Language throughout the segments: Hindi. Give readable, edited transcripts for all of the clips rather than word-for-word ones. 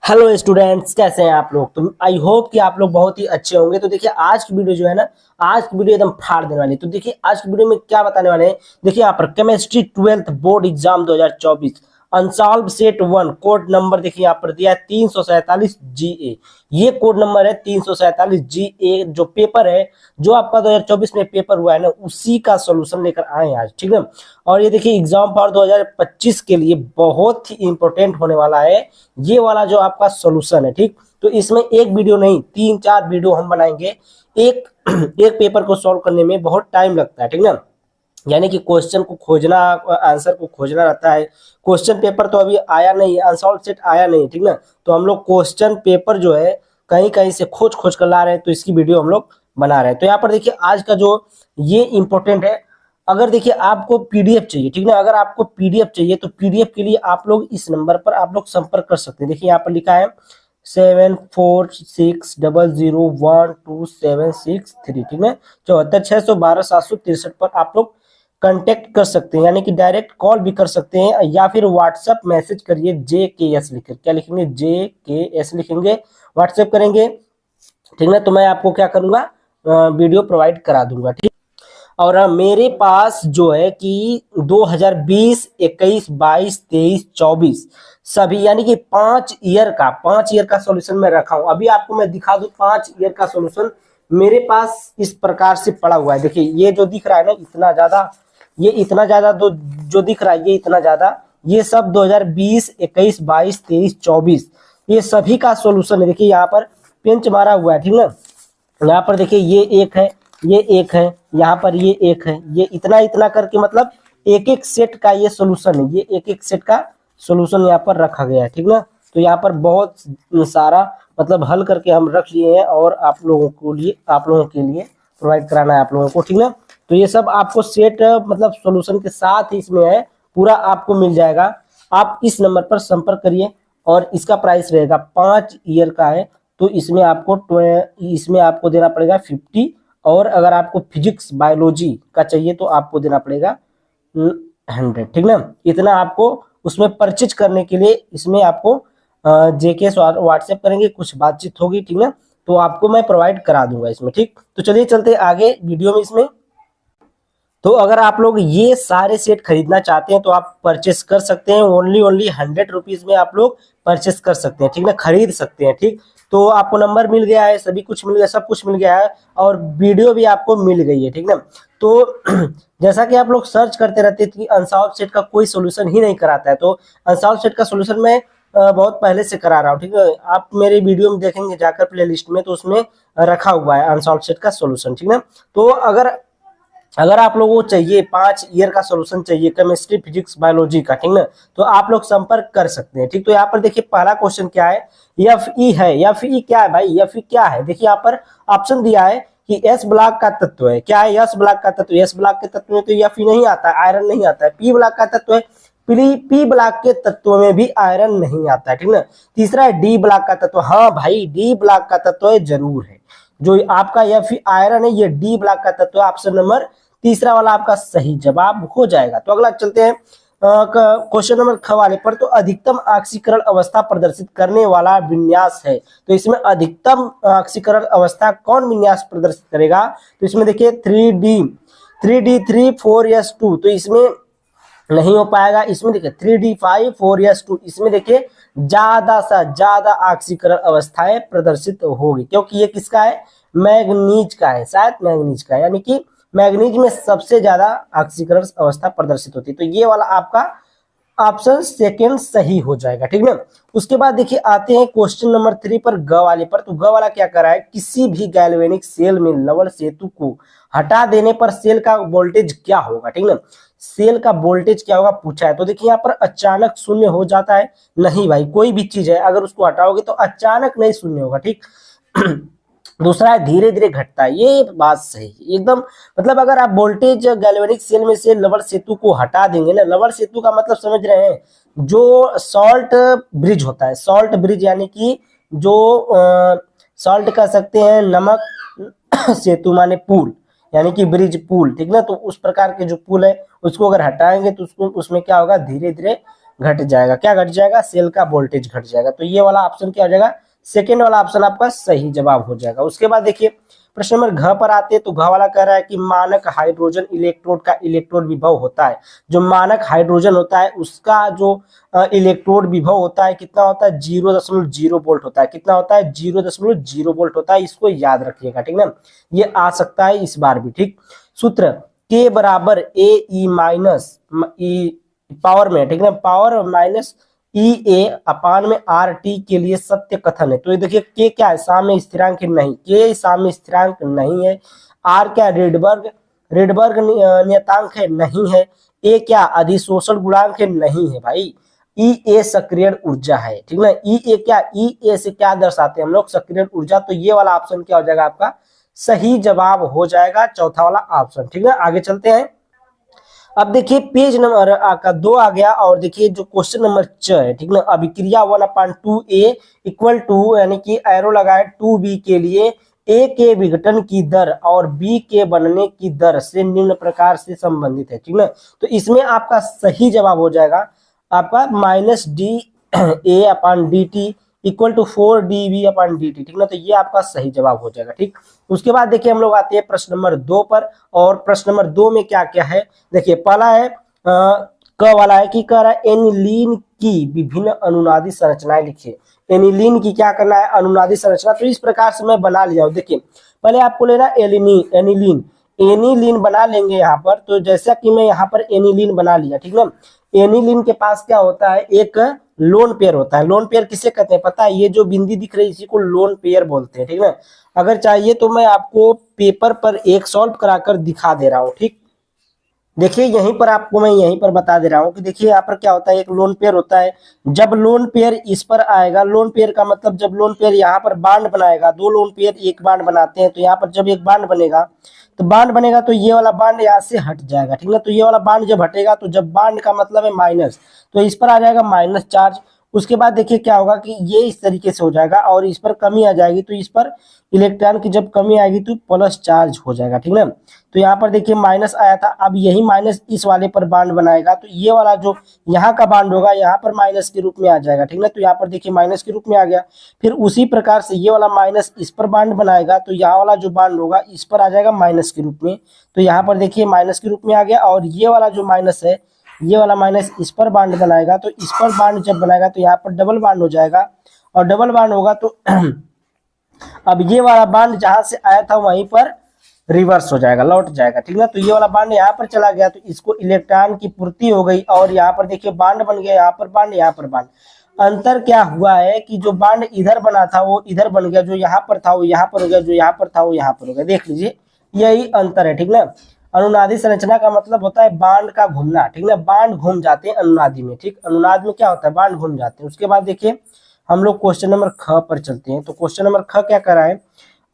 हेलो स्टूडेंट्स, कैसे हैं आप लोग। तो आई होप कि आप लोग बहुत ही अच्छे होंगे। तो देखिए आज की वीडियो जो है ना, आज की वीडियो एकदम फाड़ देने वाली है। तो देखिए आज की वीडियो में क्या बताने वाले हैं। देखिए यहाँ पर chemistry 12th board exam 2024 unsolved set 1 code number देखिए यहाँ पर दिया है 347 GA। ये कोड नंबर है 347 GA। जो पेपर है, जो आपका 2024 में पेपर हुआ है ना, उसी का सोल्यूशन लेकर आए हैं आज, ठीक है। और ये देखिए एग्जाम फॉर 2025 के लिए बहुत ही इंपॉर्टेंट होने वाला है ये वाला जो आपका सॉल्यूशन है, ठीक। तो इसमें एक वीडियो नहीं, 3-4 वीडियो हम बनाएंगे। एक एक पेपर को सॉल्व करने में बहुत टाइम लगता है, ठीक ना। यानी कि क्वेश्चन को खोजना, आंसर को खोजना रहता है। क्वेश्चन पेपर तो अभी आया नहीं, अनसॉल्व सेट आया नहीं, ठीक ना। तो हम लोग क्वेश्चन पेपर जो है कहीं कहीं से खोज खोज कर ला रहे हैं, तो इसकी वीडियो हम लोग बना रहे हैं। तो यहाँ पर देखिए आज का जो ये इंपॉर्टेंट है। अगर देखिए आपको पीडीएफ चाहिए, ठीक ना, अगर आपको पीडीएफ चाहिए तो पीडीएफ के लिए आप लोग इस नंबर पर आप लोग संपर्क कर सकते हैं। देखिए यहाँ पर लिखा है 7460012763, ठीक है। 74612763 पर आप लोग कांटेक्ट कर सकते हैं, यानी कि डायरेक्ट कॉल भी कर सकते हैं या फिर व्हाट्सएप मैसेज करिए JKS लिखकर। क्या लिखेंगे? JKS लिखेंगे, व्हाट्सएप करेंगे, ठीक है। तो मैं आपको क्या करूंगा, वीडियो प्रोवाइड करा दूंगा, ठीक। और मेरे पास जो है कि 2020, 21, 22, 23, 24 सभी यानी कि 5 ईयर का सॉल्यूशन मैं रखा हूं। अभी आपको मैं दिखा दूं 5 ईयर का सॉल्यूशन मेरे पास इस प्रकार से पड़ा हुआ है। देखिए ये जो दिख रहा है ना, इतना ज्यादा, ये इतना ज्यादा जो दिख रहा है, ये इतना ज्यादा, ये सब 2020, 21, 22, 23, 24 ये सभी का सॉल्यूशन है। देखिए यहाँ पर पेंच मारा हुआ है, ठीक ना। यहाँ पर देखिए ये एक है, ये एक है, यहाँ पर ये एक है, ये इतना इतना करके मतलब एक एक सेट का ये सोल्यूशन है। ये एक एक सेट का सोल्यूशन यहाँ पर रखा गया है, ठीक ना। तो यहाँ पर बहुत सारा मतलब हल करके हम रख लिए हैं और आप लोगों के लिए प्रोवाइड कराना है आप लोगों को, ठीक ना। तो ये सब आपको सेट मतलब सोल्यूशन के साथ ही इसमें है, पूरा आपको मिल जाएगा। आप इस नंबर पर संपर्क करिए और इसका प्राइस रहेगा 5 ईयर का है। तो इसमें आपको देना पड़ेगा 50। और अगर आपको फिजिक्स बायोलॉजी का चाहिए तो आपको देना पड़ेगा 100, ठीक ना। इतना आपको उसमें परचेज करने के लिए इसमें आपको जेके व्हाट्सएप करेंगे, कुछ बातचीत होगी, ठीक ना। तो आपको मैं प्रोवाइड करा दूंगा इसमें, ठीक। तो चलिए चलते आगे वीडियो में इसमें। तो अगर आप लोग ये सारे सेट खरीदना चाहते हैं तो आप परचेस कर सकते हैं। ओनली 100 रुपीज में आप लोग परचेस कर सकते हैं, ठीक ना, खरीद सकते हैं, ठीक। तो आपको नंबर मिल गया है, सभी कुछ मिल गया, सब कुछ मिल गया है और वीडियो भी आपको मिल गई है, ठीक ना। तो जैसा कि आप लोग सर्च करते रहते हैं कि अनसॉल्व सेट का कोई सोल्यूशन ही नहीं कराता है, तो अनसॉल्व सेट का सोल्यूशन मैं बहुत पहले से करा रहा हूँ, ठीक है। आप मेरे वीडियो में देखेंगे जाकर प्ले लिस्ट में, तो उसमें रखा हुआ है अनसॉल्व सेट का सोल्यूशन, ठीक ना। तो अगर अगर आप लोगों को चाहिए 5 ईयर का सॉल्यूशन चाहिए केमिस्ट्री, फिजिक्स, बायोलॉजी का, ठीक ना, तो आप लोग संपर्क कर सकते हैं, ठीक। तो यहाँ पर देखिए पहला क्वेश्चन क्या है, FE है। FE क्या है भाई? FE क्या है? देखिए यहाँ पर ऑप्शन दिया है कि S ब्लॉक का तत्व है। क्या है? S ब्लॉक का तत्व। S ब्लॉक के तत्व में तो FE नहीं आता है, आयरन नहीं आता है। P ब्लॉक का तत्व है, पी ब्लॉक के तत्व में भी आयरन नहीं आता है, ठीक ना। तीसरा है D ब्लॉक का तत्व। हाँ भाई, D ब्लॉक का तत्व है, जरूर है। जो आपका FE आयरन है, ये D ब्लॉक का तत्व है। ऑप्शन नंबर तीसरा वाला आपका सही जवाब हो जाएगा। तो अगला चलते हैं क्वेश्चन नंबर ख वाले पर। तो अधिकतम ऑक्सीकरण अवस्था प्रदर्शित करने वाला विन्यास है। तो इसमें अधिकतम ऑक्सीकरण अवस्था कौन विन्यास प्रदर्शित करेगा? तो इसमें देखिए 3D 4S2, तो इसमें नहीं हो पाएगा। इसमें देखिए 3D5 4S2, इसमें देखिए ज्यादा से ज्यादा ऑक्सीकरण अवस्थाएं प्रदर्शित होगी, क्योंकि ये किसका है? मैग्नीज का है, शायद मैग्नीज का है, यानी कि मैग्नीज में सबसे ज्यादा ऑक्सीकरण अवस्था प्रदर्शित होती है। तो ये वाला आपका ऑप्शन सेकेंड सही हो जाएगा, ठीक ना। उसके बाद देखिए आते हैं क्वेश्चन नंबर 3 पर, ग वाले पर। तो ग वाला क्या कर रहा है, किसी भी गैल्वेनिक सेल में लवण सेतु को हटा देने पर सेल का वोल्टेज क्या होगा, ठीक ना। सेल का वोल्टेज क्या होगा पूछा है। तो देखिए यहाँ पर अचानक शून्य हो जाता है? नहीं भाई, कोई भी चीज है अगर उसको हटाओगे तो अचानक नहीं शून्य होगा, ठीक। दूसरा है धीरे धीरे घटता है, ये बात सही एकदम। मतलब अगर आप वोल्टेज गैल्वेनिक सेल में से लवण सेतु को हटा देंगे ना, लवण सेतु का मतलब समझ रहे हैं, जो सॉल्ट ब्रिज होता है, सॉल्ट ब्रिज यानी कि जो सॉल्ट कह सकते हैं, नमक सेतु माने पुल, यानी कि ब्रिज पुल, ठीक ना। तो उस प्रकार के जो पुल है उसको अगर हटाएंगे तो उसको उसमें क्या होगा, धीरे धीरे घट जाएगा। क्या घट जाएगा? सेल का वोल्टेज घट जाएगा। तो ये वाला ऑप्शन क्या हो जाएगा? सेकेंड वाला ऑप्शन आपका सही जवाब हो जाएगा। उसके बाद देखिए प्रश्न नंबर घ पर आते हैं, तो घ वाला कह रहा है कि मानक हाइड्रोजन इलेक्ट्रोड का इलेक्ट्रोड विभव होता है। जो मानक हाइड्रोजन होता है उसका जो इलेक्ट्रोड विभव होता है कितना होता है? 0.0 वोल्ट होता है। कितना होता है? 0.0 वोल्ट होता है। इसको याद रखिएगा, ठीक ना। ये आ सकता है इस बार भी, ठीक। सूत्र K बराबर ए ई माइनस ई पावर में, ठीक ना, पावर माइनस ई ए अपान में आर टी के लिए सत्य कथन है। तो ये देखिए के क्या है? साम्य स्थिरांक नहीं, के साम्य स्थिरांक नहीं है। आर क्या? रेडबर्ग नियतांक है, नहीं है। ए क्या? अधिशोषण गुणांक है, नहीं है भाई। ई ए सक्रिय ऊर्जा है, ठीक ना। ई ए क्या? ई ए से क्या दर्शाते हैं हम लोग? सक्रिय ऊर्जा। तो ये वाला ऑप्शन क्या हो जाएगा आपका? सही जवाब हो जाएगा, चौथा वाला ऑप्शन, ठीक है। आगे चलते हैं। अब देखिए पेज नंबर का 2 आ गया और देखिए जो क्वेश्चन नंबर च है, ठीक ना। अभिक्रिया 1/2a इक्वल टू, यानी कि एरो लगाए 2b के लिए ए के विघटन की दर और बी के बनने की दर से निम्न प्रकार से संबंधित है, ठीक ना। तो इसमें आपका सही जवाब हो जाएगा आपका -d/a/dt इक्वल टू 4dv/dt, ठीक ना। तो ये आपका सही जवाब हो जाएगा, ठीक। उसके बाद देखिए हम लोग आते हैं प्रश्न नंबर 2 पर। और प्रश्न नंबर 2 में क्या क्या है? देखिए पहला है क वाला है कि कह रहा है एनिलीन की विभिन्न अनुनादी संरचनाएं लिखिए। एनिलीन की क्या करना है? अनुनादी संरचना। तो इस प्रकार से मैं बना लिया हूं। देखिए पहले आपको लेना एनिलीन एनिलीन बना लेंगे यहाँ पर। तो जैसा कि मैं यहाँ पर एनिलीन बना लिया, ठीक ना। एनिलीन के पास क्या होता है? एक लोन पेयर होता है। लोन पेयर किसे कहते हैं पता है? ये जो बिंदी दिख रही है इसी को लोन पेयर बोलते हैं, ठीक ना। अगर चाहिए तो मैं आपको पेपर पर एक सॉल्व कराकर दिखा दे रहा हूँ, ठीक। देखिए यहीं पर आपको मैं यहीं पर बता दे रहा हूँ कि देखिए यहाँ पर क्या होता है? एक लोन पेयर होता है। जब लोन पेयर इस पर आएगा, लोन पेयर का मतलब जब लोन पेयर यहाँ पर बांड बनाएगा, दो लोन पेयर एक बांड बनाते हैं, तो यहाँ पर जब एक बांड बनेगा तो बांड बनेगा तो ये वाला बांड यहाँ से हट जाएगा, ठीक है। तो ये वाला बांड जब हटेगा, तो जब बांड का मतलब है माइनस, तो इस पर आ जाएगा माइनस चार्ज। उसके बाद देखिए क्या होगा कि ये इस तरीके से हो जाएगा और इस पर कमी आ जाएगी, तो इस पर इलेक्ट्रॉन की जब कमी आएगी तो प्लस चार्ज हो जाएगा, ठीक है। तो यहाँ पर देखिए माइनस आया था, अब यही माइनस इस वाले पर बांड बनाएगा, तो ये वाला जो यहाँ का बांड होगा यहाँ पर माइनस के रूप में आ जाएगा, ठीक है। तो यहाँ पर देखिए माइनस के रूप में आ गया। फिर उसी प्रकार से ये वाला माइनस इस पर बांड बनाएगा, तो यहाँ वाला जो बांड होगा इस पर आ जाएगा माइनस के रूप में। तो यहाँ पर देखिए माइनस के रूप में आ गया। और ये वाला जो माइनस है, ये वाला माइनस इस पर बांड बनाएगा, तो इस पर बांड जब बनाएगा तो यहाँ पर डबल बांड हो जाएगा। और डबल बांड होगा तो अब ये वाला बांड जहां से आया था वहीं पर रिवर्स हो जाएगा, लौट जाएगा, ठीक ना। तो ये वाला बांड यहाँ पर चला गया, तो इसको इलेक्ट्रॉन की पूर्ति हो गई और यहाँ पर देखिए बांड बन गया, यहाँ पर बांड, यहाँ पर बांड। अंतर क्या हुआ है कि जो बांड इधर बना था वो इधर बन गया, जो यहाँ पर था वो यहाँ पर हो गया, जो यहाँ पर था वो यहाँ पर हो गया। देख लीजिए यही अंतर है, ठीक ना। अनुनादी संरचना का मतलब होता है बांड का घूमना, ठीक ना। बांड घूम जाते हैं अनुनादी में, ठीक। अनुनाद में क्या होता है? बांड घूम जाते हैं। उसके बाद देखिए हम लोग क्वेश्चन नंबर ख पर चलते हैं। तो क्वेश्चन नंबर ख क्या कर रहा है?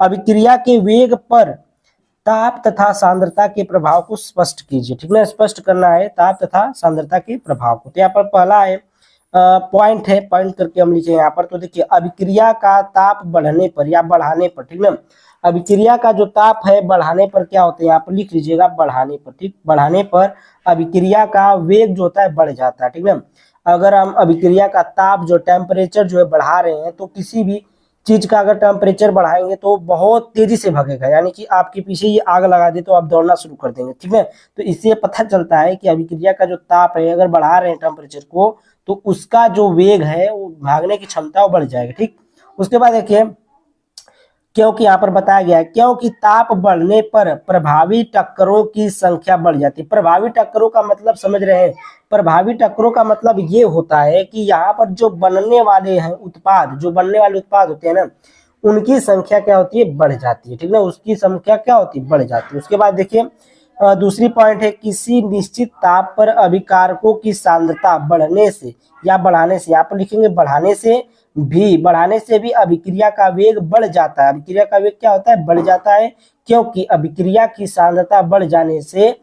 अभिक्रिया के वेग पर ताप तथा सांद्रता के प्रभाव को स्पष्ट कीजिए, ठीक ना। स्पष्ट करना है ताप तथा सांद्रता के प्रभाव को। तो यहाँ पर पहला है पॉइंट है, पॉइंट करके हम लिखे यहाँ पर। तो देखिए अभिक्रिया का ताप बढ़ने पर या बढ़ाने पर, ठीक ना। अभिक्रिया का जो ताप है बढ़ाने पर क्या होता है? यहाँ पर लिख लीजिएगा बढ़ाने पर, ठीक। बढ़ाने पर अभिक्रिया का वेग जो होता है बढ़ जाता है, ठीक ना। अगर हम अभिक्रिया का ताप जो टेम्परेचर जो है बढ़ा रहे हैं, तो किसी भी चीज का अगर टेम्परेचर बढ़ाएंगे तो बहुत तेजी से भगेगा, यानी कि आपके पीछे ये आग लगा दे तो आप दौड़ना शुरू कर देंगे, ठीक है। तो इससे पता चलता है कि अभिक्रिया का जो ताप है अगर बढ़ा रहे हैं टेम्परेचर को, तो उसका जो वेग है वो भागने की क्षमता वो बढ़ जाएगा, ठीक। उसके बाद देखिए क्योंकि यहाँ पर बताया गया है क्योंकि ताप बढ़ने पर प्रभावी टक्करों की संख्या बढ़ जाती है। प्रभावी टक्करों का मतलब समझ रहे हैं? प्रभावी टक्करों का मतलब ये होता है कि यहाँ पर जो बनने वाले हैं उत्पाद, जो बनने वाले उत्पाद होते हैं ना, उनकी संख्या क्या होती है? बढ़ जाती है, ठीक ना। उसकी संख्या क्या होती है? बढ़ जाती है। उसके बाद देखिए दूसरी पॉइंट है किसी निश्चित ताप पर अभिकारकों की सांद्रता बढ़ने से या बढ़ाने से, यहाँ पर लिखेंगे बढ़ाने से भी अभिक्रिया का वेग बढ़ जाता है। अभिक्रिया का वेग क्या होता है? बढ़ जाता है, क्योंकि अभिक्रिया की सांद्रता बढ़ जाने से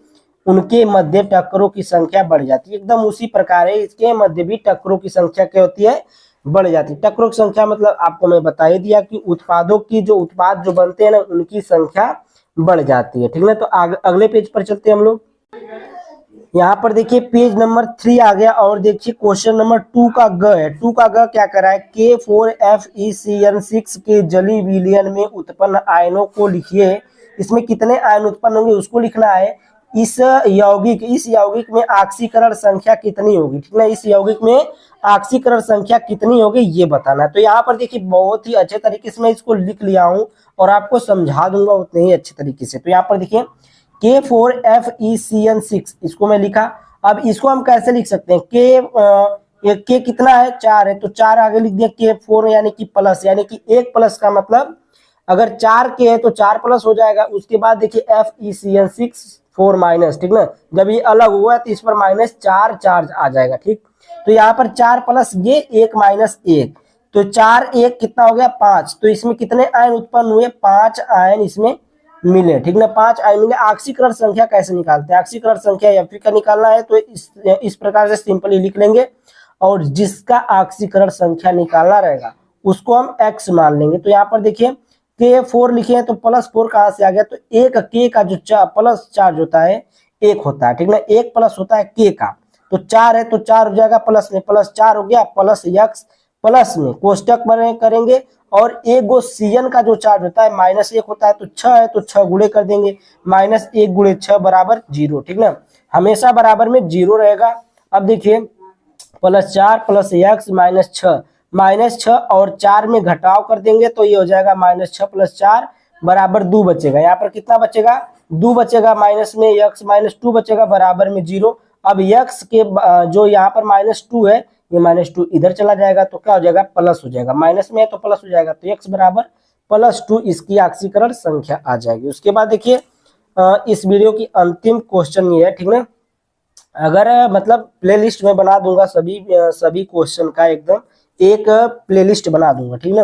उनके मध्य टक्करों की संख्या बढ़ जाती है। एकदम उसी प्रकार है इसके मध्य भी टक्करों की संख्या क्या होती है? बढ़ जाती है। टक्करों की संख्या मतलब आपको मैं बता ही दिया कि उत्पादों की जो उत्पाद जो बनते हैं ना उनकी संख्या बढ़ जाती है, ठीक है। तो अगले पेज पर चलते हैं हम लोग। यहाँ पर देखिए पेज नंबर 3 आ गया और देखिए क्वेश्चन नंबर 2 का ग है। 2 का ग क्या कर रहा है, K4FeCN6 के जली विलयन में उत्पन्न आयनों को लिखिए। इसमें कितने आयन उत्पन्न होंगे उसको लिखना है। इस यौगिक में ऑक्सीकरण संख्या कितनी होगी, ठीक ना। इस यौगिक में ऑक्सीकरण संख्या कितनी होगी ये बताना है। तो यहाँ पर देखिए बहुत ही अच्छे तरीके से मैं इसको लिख लिया हूँ और आपको समझा दूंगा उतने ही अच्छे तरीके से। तो यहाँ पर देखिए K4FeCN6 इसको मैं लिखा। अब इसको हम कैसे लिख सकते हैं, के कितना है 4 है तो 4 आगे लिख दिया K4 यानी कि प्लस, यानी कि 1 प्लस का मतलब अगर 4 के है तो 4 प्लस हो जाएगा। उसके बाद देखिए FeCN6 4 माइनस, ठीक ना। जब ये अलग हुआ तो इस पर माइनस 4 चार्ज आ जाएगा, ठीक। तो यहाँ पर 4 प्लस ये 1 माइनस 1 तो 4 1 कितना हो गया 5। तो इसमें कितने आयन उत्पन्न हुए, 5 आयन इसमें मिले, ठीक ना। 5 आयन मिले। ऑक्सीकरण संख्या कैसे निकालते हैं, ऑक्सीकरण संख्या Fe का निकालना है तो इस प्रकार से सिंपली लिख लेंगे और जिसका ऑक्सीकरण संख्या निकालना रहेगा उसको हम x मान लेंगे। तो यहाँ पर देखिए K4 लिखे हैं तो प्लस 4 कहां से आ गया, तो एक K का जो प्लस चार्ज होता है 1 होता है, ठीक ना। 1 प्लस होता है K का, तो 4 है तो 4 हो जाएगा प्लस में, प्लस 4 हो गया प्लस x प्लस में कोष्टक में करेंगे और एक गो Cn का जो चार्ज होता है -1 होता है तो 6 है तो 6 गुणे कर देंगे, -1 गुणे 6 बराबर 0, ठीक ना। हमेशा बराबर में 0 रहेगा। अब देखिए +4 प्लस x -6 और 4 में घटाव कर देंगे तो ये हो जाएगा -6 + 4 बराबर 2 बचेगा। यहाँ पर कितना बचेगा 2 बचेगा, माइनस में x -2 बचेगा बराबर में 0। अब x के जो यहाँ पर -2 है ये -2 इधर चला जाएगा तो क्या हो जाएगा प्लस हो जाएगा, माइनस में है तो प्लस हो जाएगा तो x बराबर +2 इसकी ऑक्सीकरण संख्या आ जाएगी। उसके बाद देखिए इस वीडियो की अंतिम क्वेश्चन ये है, ठीक ना। अगर मतलब प्लेलिस्ट में बना दूंगा सभी क्वेश्चन का एकदम एक प्लेलिस्ट बना दूंगा, ठीक ना।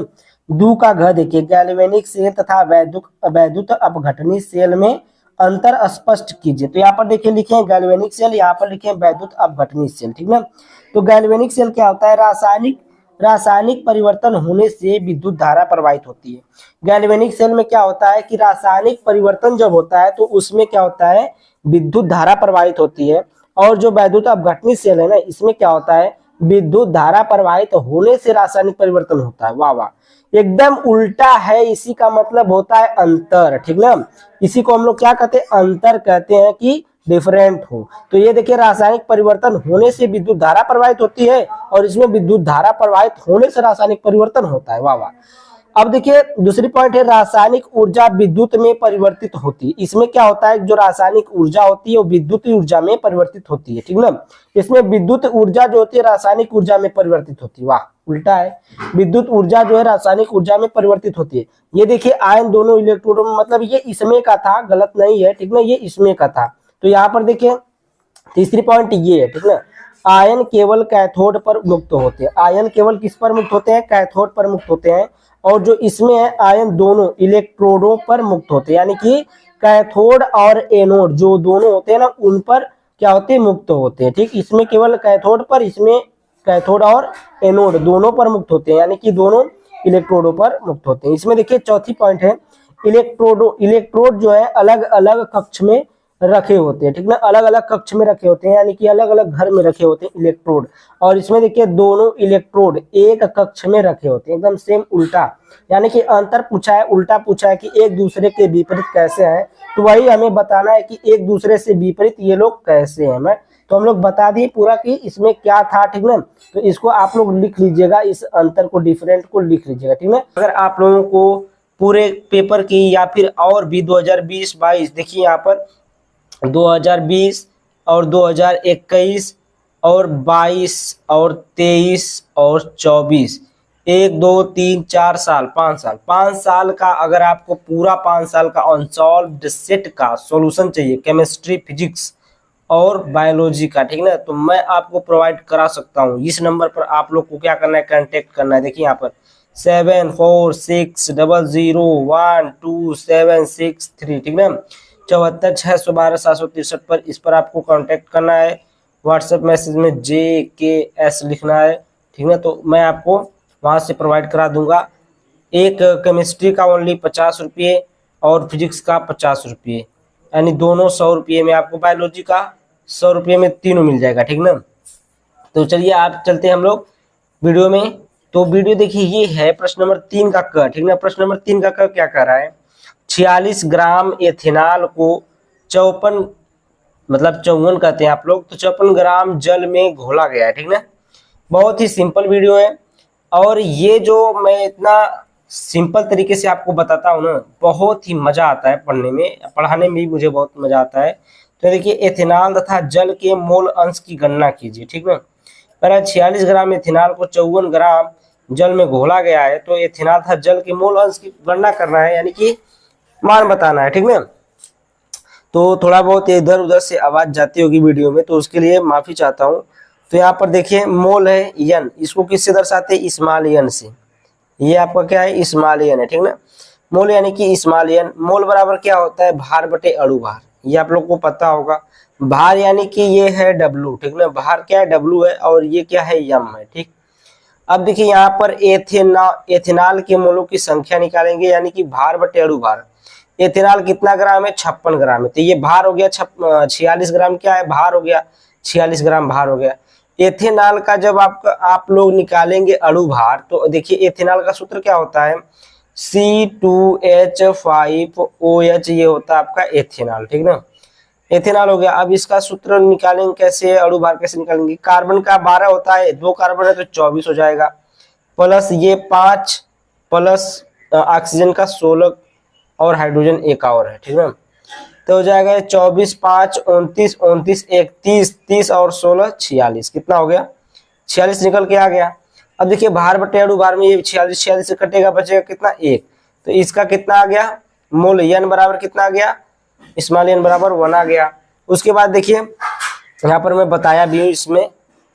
दू का घ देखिए गैल्वेनिक सेल तथा वैद्युत अपघटनी सेल में अंतर स्पष्ट कीजिए। तो यहाँ पर देखिए लिखे हैं गैल्वेनिक सेल, यहाँ पर लिखे हैं वैद्युत अपघटनी सेल, ठीक ना। तो गैल्वेनिक सेल क्या होता है, रासायनिक परिवर्तन होने से विद्युत धारा प्रवाहित होती है। गैल्वेनिक सेल में क्या होता है कि रासायनिक परिवर्तन जब होता है तो उसमें क्या होता है विद्युत धारा प्रवाहित होती है। और जो वैद्युत अपघटनी सेल है ना इसमें क्या होता है विद्युत धारा प्रवाहित होने से रासायनिक परिवर्तन होता है। वाह वाह, एकदम उल्टा है, इसी का मतलब होता है अंतर, ठीक ना। इसी को हम लोग क्या कहते हैं अंतर कहते हैं कि डिफरेंट हो। तो ये देखिए रासायनिक परिवर्तन होने से विद्युत धारा प्रवाहित होती है और इसमें विद्युत धारा प्रवाहित होने से रासायनिक परिवर्तन होता है। वाह वाह। अब देखिए दूसरी पॉइंट है रासायनिक ऊर्जा विद्युत में परिवर्तित होती है। इसमें क्या होता है जो रासायनिक ऊर्जा होती है वो विद्युत ऊर्जा में परिवर्तित होती है, ठीक ना। इसमें विद्युत ऊर्जा जो होती है रासायनिक ऊर्जा में परिवर्तित होती है। वाह उल्टा है, विद्युत ऊर्जा जो है रासायनिक ऊर्जा में परिवर्तित होती है। ये देखिए आयन दोनों इलेक्ट्रोडों में, मतलब ये इसमें का था, गलत नहीं है, ठीक ना, ये इसमें का था। तो यहाँ पर देखिए तीसरी पॉइंट ये है, ठीक ना, आयन केवल कैथोड पर मुक्त होते हैं। आयन केवल किस पर मुक्त होते हैं, कैथोड पर मुक्त होते हैं। और जो इसमें है आयन दोनों इलेक्ट्रोडों पर मुक्त होते हैं, यानी कि कैथोड और एनोड जो दोनों होते हैं ना उन पर क्या होते हैं मुक्त होते हैं, ठीक। इसमें केवल कैथोड पर, इसमें कैथोड और एनोड दोनों पर मुक्त होते हैं, यानी कि दोनों इलेक्ट्रोडों पर मुक्त होते हैं। इसमें देखिए चौथी पॉइंट है इलेक्ट्रोड जो है अलग अलग कक्ष में रखे होते हैं, ठीक ना, अलग अलग कक्ष में रखे होते हैं, यानी कि अलग अलग घर में रखे होते हैं इलेक्ट्रोड। और इसमें देखिए दोनों इलेक्ट्रोड एक कक्ष में रखे होते हैं, एकदम सेम उल्टा, यानी कि अंतर पूछा है, उल्टा पूछा है कि एक दूसरे के विपरीत कैसे हैं। तो वही हमें बताना है कि एक दूसरे से विपरीत ये लोग कैसे हैं। मैं तो हम लोग बता दिए पूरा कि इसमें क्या था, ठीक ना। तो इसको आप लोग लिख लीजिएगा, इस अंतर को डिफरेंट को लिख लीजिएगा, ठीक ना। अगर आप लोगों को पूरे पेपर की या फिर और भी 2020-22 देखिए यहाँ पर 2020 और 2021 और 22 और 23 और 24 1 2 3 4 साल 5 साल का अगर आपको पूरा 5 साल का अनसॉल्व्ड सेट का सॉल्यूशन चाहिए केमिस्ट्री फिजिक्स और बायोलॉजी का, ठीक ना, तो मैं आपको प्रोवाइड करा सकता हूँ। इस नंबर पर आप लोग को क्या करना है कांटेक्ट करना है। देखिए यहाँ पर 7460012763, ठीक ना, 74612763 पर, इस पर आपको कांटेक्ट करना है। व्हाट्सएप मैसेज में JKS लिखना है, ठीक है। तो मैं आपको वहां से प्रोवाइड करा दूंगा। एक केमिस्ट्री का ओनली 50 रुपये और फिजिक्स का 50 रुपये, यानी दोनों 100 रुपये में आपको बायोलॉजी का 100 रुपये में तीनों मिल जाएगा, ठीक ना। तो चलिए आप चलते हैं हम लोग वीडियो में। तो वीडियो देखिए ये है प्रश्न नंबर 3 का क, ठीक ना। प्रश्न नंबर 3 का क क्या कर रहा है, 46 ग्राम एथेनॉल को 54 मतलब 54 कहते हैं आप लोग, तो 54 ग्राम जल में घोला गया है, ठीक ना। बहुत ही सिंपल वीडियो है, और ये जो मैं इतना सिंपल तरीके से आपको बताता हूँ ना, बहुत ही मजा आता है पढ़ने में, पढ़ाने में भी मुझे बहुत मजा आता है। तो देखिए एथेनॉल तथा जल के मोल अंश की गणना कीजिए, ठीक ना। पर 46 ग्राम एथेनॉल को 54 ग्राम जल में घोला गया है, तो एथेनॉल तथा जल के मोल अंश की गणना करना है, यानी कि मान बताना है, ठीक ना। तो थोड़ा बहुत इधर उधर से आवाज जाती होगी वीडियो में, तो उसके लिए माफी चाहता हूँ। तो यहाँ पर देखिए मोल है यन, इसको किससे दर्शाते हैं, स्मॉल यन से। ये आपका क्या है, स्मॉल यन है, ठीक ना। मोल यानी कि स्मॉल यन। मोल बराबर क्या होता है, भार बटे अणु भार, ये आप लोग को पता होगा। भार यानी कि ये है डब्लू, ठीक ना। भार क्या है, डब्लू है, और ये क्या है, यम है, ठीक। अब देखिए यहाँ पर एथेनॉल के मोलों की संख्या निकालेंगे, यानी कि भार बटे अणु भार। एथेनॉल कितना ग्राम है, 56 ग्राम है, तो ये भार हो गया 46 ग्राम, क्या है, भार हो गया 46 ग्राम भार हो गया। एथेनॉल का जब आप लोग निकालेंगे अणु भार, तो देखिए एथेनॉल का सूत्र क्या होता है, C2H5OH, ये होता है आपका एथेनॉल, ठीक ना। एथेनॉल हो गया। अब इसका सूत्र निकालेंगे कैसे, अणु भार कैसे निकालेंगे, कार्बन का 12 होता है, 2 कार्बन है तो 24 हो जाएगा, प्लस ये 5, प्लस ऑक्सीजन का 16, और हाइड्रोजन एक और है, ठीक है। तो हो जाएगा 24 5 29 29 1 30, 30 और 16 46, कितना हो गया, 46 निकल के आ गया। अब देखिए भार बटे अणु भार में ये 46 से कटेगा, बचेगा कितना, 1, तो इसका कितना आ गया, मोल यन बराबर कितना आ गया, स्मॉल यन बराबर 1 आ गया। उसके बाद देखिए यहाँ पर मैं बताया भी हूँ, इसमें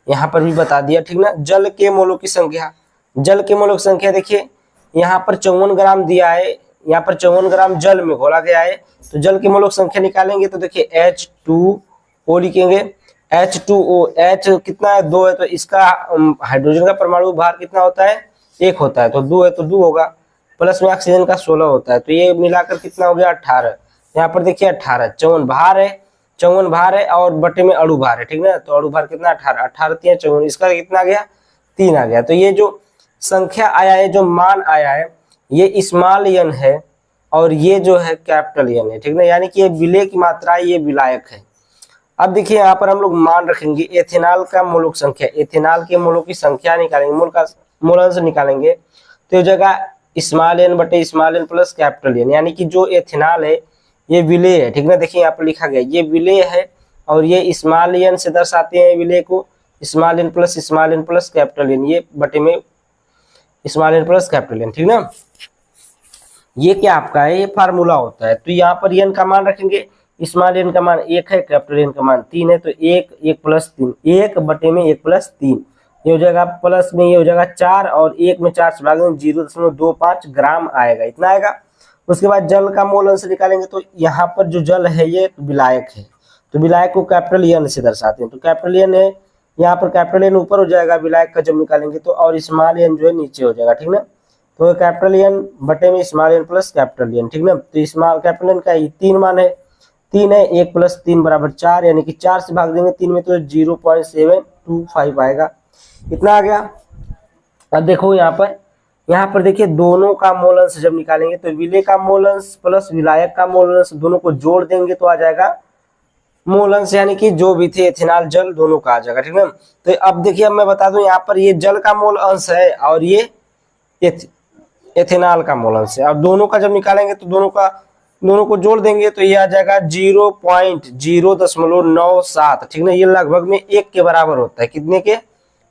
यहाँ पर भी बता दिया, ठीक ना। जल के मोलों की संख्या, जल के मोलों की संख्या देखिए यहाँ पर 54 ग्राम दिया है, यहाँ पर 54 ग्राम जल में घोला गया है, तो जल के मोलों की संख्या निकालेंगे तो देखिए H2O लिखेंगे, H2O, H कितना है, 2 है, तो इसका हाइड्रोजन का परमाणु भार कितना होता है, 1 होता है, तो 2 है तो 2 होगा, प्लस में ऑक्सीजन का 16 होता है, तो ये मिलाकर कितना हो गया, 18। यहाँ पर देखिए 18, 54 भार है, 54 भार है, और बटे में अणु भार है, ठीक ना। तो अणु भार कितना, 18, 18 3 54, इसका कितना आ गया, 3 आ गया। तो ये जो संख्या आया है, जो मान आया है, ये स्मॉल यन है, और ये जो है कैपिटल यन है, ठीक ना। यानी कि ये विलेय की मात्रा है, ये विलायक है। अब देखिए यहाँ पर हम लोग मान रखेंगे एथेनॉल का मोलक संख्या, एथेनॉल के मोलों की संख्या निकालेंगे, मोल का मोलंश निकालेंगे, तो जगह स्मॉल एन बटे small N plus capital N, यानी कि जो एथेनॉल है ये विलेय है, ठीक ना। देखिए यहाँ पर लिखा गया ये विलेय है, और ये स्मॉल एन से दर्शाते हैं विलेय को, small N plus capital N, ये बटे में small N plus capital N, ठीक ना। ये क्या आपका है, ये फार्मूला होता है। तो यहाँ पर एन का मान रखेंगे, स्मॉल एन का मान 1 है, कैपिटल एन का मान 3 है, तो 1 प्लस 3, 1 बटे में 1 प्लस 3, ये हो जाएगा, प्लस में ये हो जाएगा 4, और 1 में 4 से भाग देंगे 0.25 ग्राम आएगा, इतना आएगा। उसके बाद जल का मोल अंश निकालेंगे, तो यहाँ पर जो जल है ये विलायक है, तो विलायक को कैपिटल एन से दर्शाते हैं, तो कैपिटल एन है, यहाँ पर कैपिटल एन ऊपर हो जाएगा विलायक का जब निकालेंगे, तो और स्मॉल एन जो है नीचे हो जाएगा, ठीक ना। तो कैपिटल एन बटे में small N plus capital N, ठीक ना। तो स्मॉल कैपिटल एन का 3 मान है, 3 है, 1 प्लस 3 बराबर 4, यानी कि 4 से भाग देंगे 3 में तो 0.725 आएगा, इतना आ गया। अब देखो यहाँ पर देखिए दोनों का मोल अंश जब निकालेंगे, तो विलेय का मोल अंश प्लस विलायक का मोल अंश दोनों को जोड़ देंगे तो आ जाएगा मोल अंश, यानी कि जो भी थे एथेनॉल जल दोनों का आ जाएगा, ठीक है। तो अब देखिए, अब मैं बता दूं यहाँ पर ये जल का मोल अंश है, और ये एथेनॉल का मोल अंश है। अब दोनों का जब निकालेंगे तो दोनों को जोड़ देंगे तो ये आ जाएगा 0.097, ठीक ना। ये लगभग में 1 के बराबर होता है, कितने के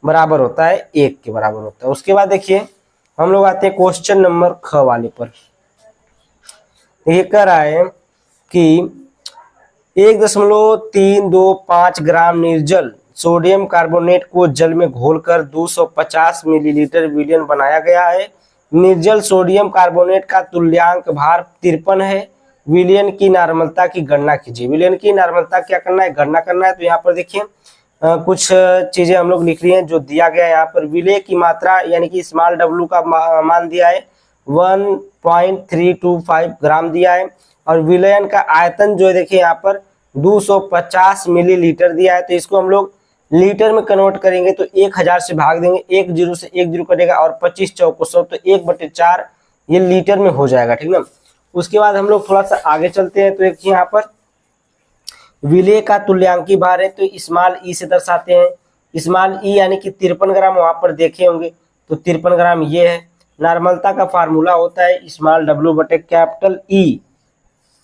बराबर होता है, 1 के बराबर होता है। उसके बाद देखिए हम लोग आते हैं क्वेश्चन नंबर ख वाले पर। ये कह रहा है कि 1.325 ग्राम निर्जल सोडियम कार्बोनेट को जल में घोलकर 250 मिलीलीटर विलयन बनाया गया है। निर्जल सोडियम कार्बोनेट का तुल्यांक भार 53 है। विलयन की नार्मलता की गणना कीजिए। विलयन की नार्मलता क्या करना है, गणना करना है। तो यहाँ पर देखिए कुछ चीजें हम लोग लिख रही हैं जो दिया गया है यहाँ पर। विलय की मात्रा यानी कि स्मॉल डब्ल्यू का मान दिया है 1.325 ग्राम दिया है, और विलयन का आयतन जो है देखिए यहाँ पर 250 मिलीलीटर दिया है, तो इसको हम लोग लीटर में कन्वर्ट करेंगे तो 1000 से भाग देंगे, एक जीरो से एक जीरो कटेगा और 25 चौको 100, तो 1/4 ये लीटर में हो जाएगा, ठीक ना। उसके बाद हम लोग थोड़ा सा आगे चलते हैं, तो एक यहाँ पर विलेय का तुल्यांकी भार है, तो स्मॉल ई से दर्शाते हैं। स्मॉल ई यानी कि 53 ग्राम, वहां पर देखे होंगे, तो 53 ग्राम ये है। नॉर्मलता का फार्मूला होता है स्मॉल डब्ल्यू बटे कैपिटल ई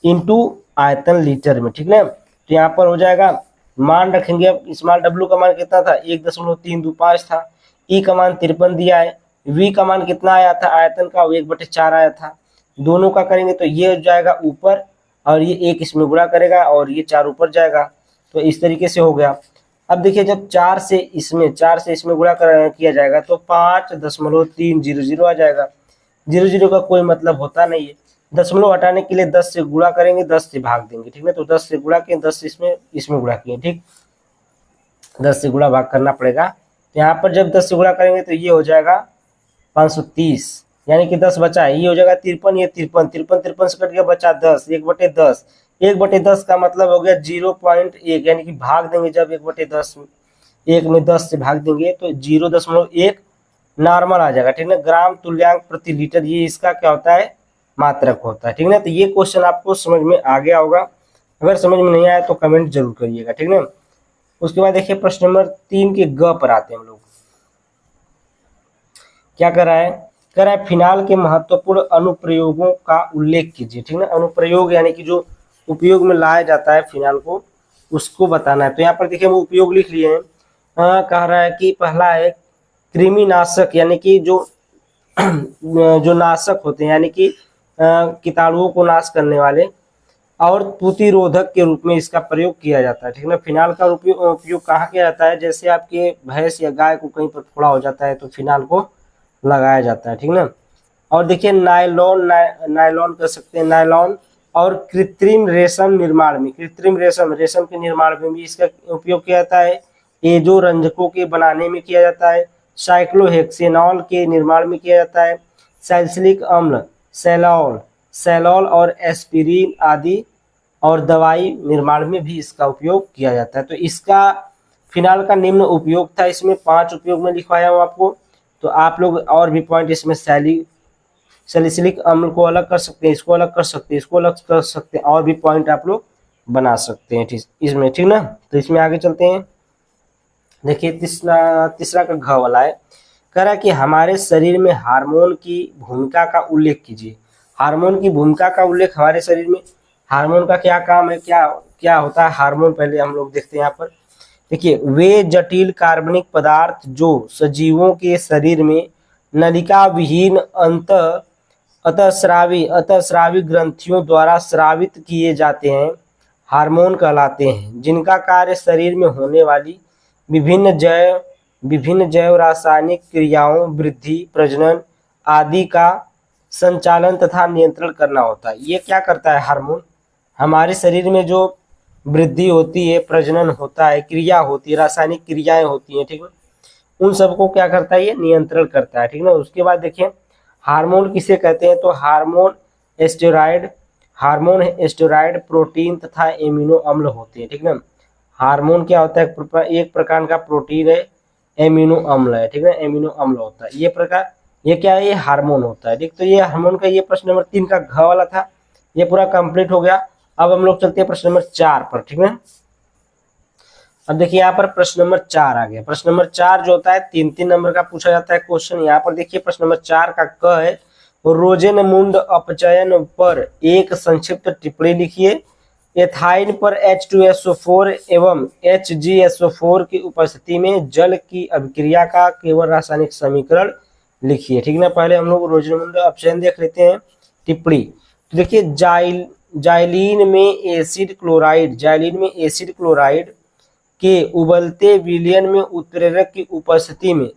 इंटू आयतन लीटर में, ठीक ना। तो यहाँ पर हो जाएगा, मान रखेंगे अब, स्मॉल डब्ल्यू का मान कितना था, 1.325 था। ई का मान 53 दिया है। वी का मान कितना आया था आयतन का, 1/4 आया था। दोनों का करेंगे तो ये हो जाएगा ऊपर, और ये 1 इसमें गुणा करेगा और ये 4 ऊपर जाएगा, तो इस तरीके से हो गया। अब देखिए जब 4 से इसमें गुणा किया जाएगा तो 5.300 आ जाएगा। 00 का कोई मतलब होता नहीं है। दशमलव हटाने के लिए 10 से गुणा करेंगे, 10 से भाग देंगे, ठीक है। तो 10 से गुणा किए, 10 इसमें गुणा किए, ठीक। 10 से गुणा भाग करना पड़ेगा। तो यहाँ पर जब 10 से गुणा करेंगे तो ये हो जाएगा 530, यानी कि 10 बचा है, ये हो जाएगा 53, ये 53 से कट गया, बचा 10, 1/10। 1/10 का मतलब हो गया 0.1, यानी कि भाग देंगे जब 1/10 1 में 10 से भाग देंगे तो 0.1 नॉर्मल आ जाएगा, ठीक ना। ग्राम तुल्यांक प्रति लीटर, ये इसका क्या होता है, मात्रक होता है, ठीक ना। तो ये क्वेश्चन आपको समझ में आ गया होगा। अगर समझ में नहीं आया तो कमेंट जरूर करिएगा, ठीक ना। उसके बाद देखिए प्रश्न नंबर 3 के ग पर आते हैं हम लोग। क्या कर रहा है, कह रहा है फिनाल के महत्वपूर्ण अनुप्रयोगों का उल्लेख कीजिए, ठीक ना। अनुप्रयोग यानी कि जो उपयोग में लाया जाता है फिनाल को, उसको बताना है। तो यहाँ पर देखिए हम उपयोग लिख लिए हैं। कह रहा है कि पहला है कृमिनाशक, यानी कि जो जो नाशक होते हैं, यानी कि कीटाणुओं को नाश करने वाले, और प्रतिरोधक के रूप में इसका प्रयोग किया जाता है, ठीक ना। फिनाल का उपयोग कहाँ किया जाता है, जैसे आपके भैंस या गाय को कहीं पर फोड़ा हो जाता है तो फिनाल को लगाया जाता है, ठीक ना। और देखिए नायलॉन कर सकते हैं, नायलॉन, और कृत्रिम रेशम निर्माण में, कृत्रिम रेशम के निर्माण में भी इसका उपयोग किया जाता है। एजो रंजकों के बनाने में किया जाता है। साइक्लोहेक्सेनॉल के निर्माण में किया जाता है। सैलिसिलिक अम्ल, सैलॉल और एस्पिरिन आदि और दवाई निर्माण में भी इसका उपयोग किया जाता है। तो इसका फिनाल का निम्न उपयोग था, इसमें 5 उपयोग में लिखवाया हूँ आपको। तो आप लोग और भी पॉइंट इसमें सैलिसिलिक अम्ल को अलग कर सकते हैं, इसको अलग कर सकते हैं, इसको अलग कर सकते हैं, और भी पॉइंट आप लोग बना सकते हैं इसमें, ठीक ना। तो इसमें आगे चलते हैं। देखिए तीसरा का घ वाला है, कह रहा है कि हमारे शरीर में हार्मोन की भूमिका का उल्लेख कीजिए। हार्मोन की भूमिका का उल्लेख, हमारे शरीर में हार्मोन का क्या काम है, क्या होता है हार्मोन, पहले हम लोग देखते हैं यहाँ पर। देखिए वे जटिल कार्बनिक पदार्थ जो सजीवों के शरीर में नलिका विहीन अतःस्रावी ग्रंथियों द्वारा स्रावित किए जाते हैं, हार्मोन कहलाते हैं, जिनका कार्य शरीर में होने वाली विभिन्न जैव रासायनिक क्रियाओं, वृद्धि, प्रजनन आदि का संचालन तथा नियंत्रण करना होता है। ये क्या करता है हार्मोन, हमारे शरीर में जो वृद्धि होती है, प्रजनन होता है, क्रिया होती है, रासायनिक क्रियाएं होती हैं, ठीक है, उन सबको क्या करता है, ये नियंत्रण करता है, ठीक ना। उसके बाद देखिए हार्मोन किसे कहते हैं, तो हार्मोन एस्टेरॉयड, प्रोटीन तथा एमिनो अम्ल होते हैं, ठीक ना। हार्मोन क्या होता है, एक प्रकार का प्रोटीन है, एमिनो अम्ल है, ठीक है, एमिनो अम्ल होता है, ये क्या है, ये हार्मोन होता है, ठीक। तो ये हार्मोन का ये प्रश्न नंबर 3 का घ वाला था, ये पूरा कंप्लीट हो गया। अब हम लोग चलते हैं प्रश्न नंबर 4 पर, ठीक है। अब देखिए यहाँ पर प्रश्न नंबर 4 आ गया। प्रश्न नंबर 4 जो होता है 3-3 नंबर का पूछा जाता है क्वेश्चन। यहाँ पर देखिए प्रश्न नंबर 4 का क है, रोजेनमुंड अपचयन पर एक संक्षिप्त टिप्पणी लिखिए। एथाइन पर H2SO4 एवं HgSO4 की उपस्थिति में जल की अभिक्रिया का केवल रासायनिक समीकरण लिखिए, ठीक ना। पहले हम लोग रोजेनमुंड अपचयन देख लेते हैं, टिप्पणी। तो देखिए जाइलीन में एसिड क्लोराइड के उबलते विलयन में उत्प्रेरक की उपस्थिति में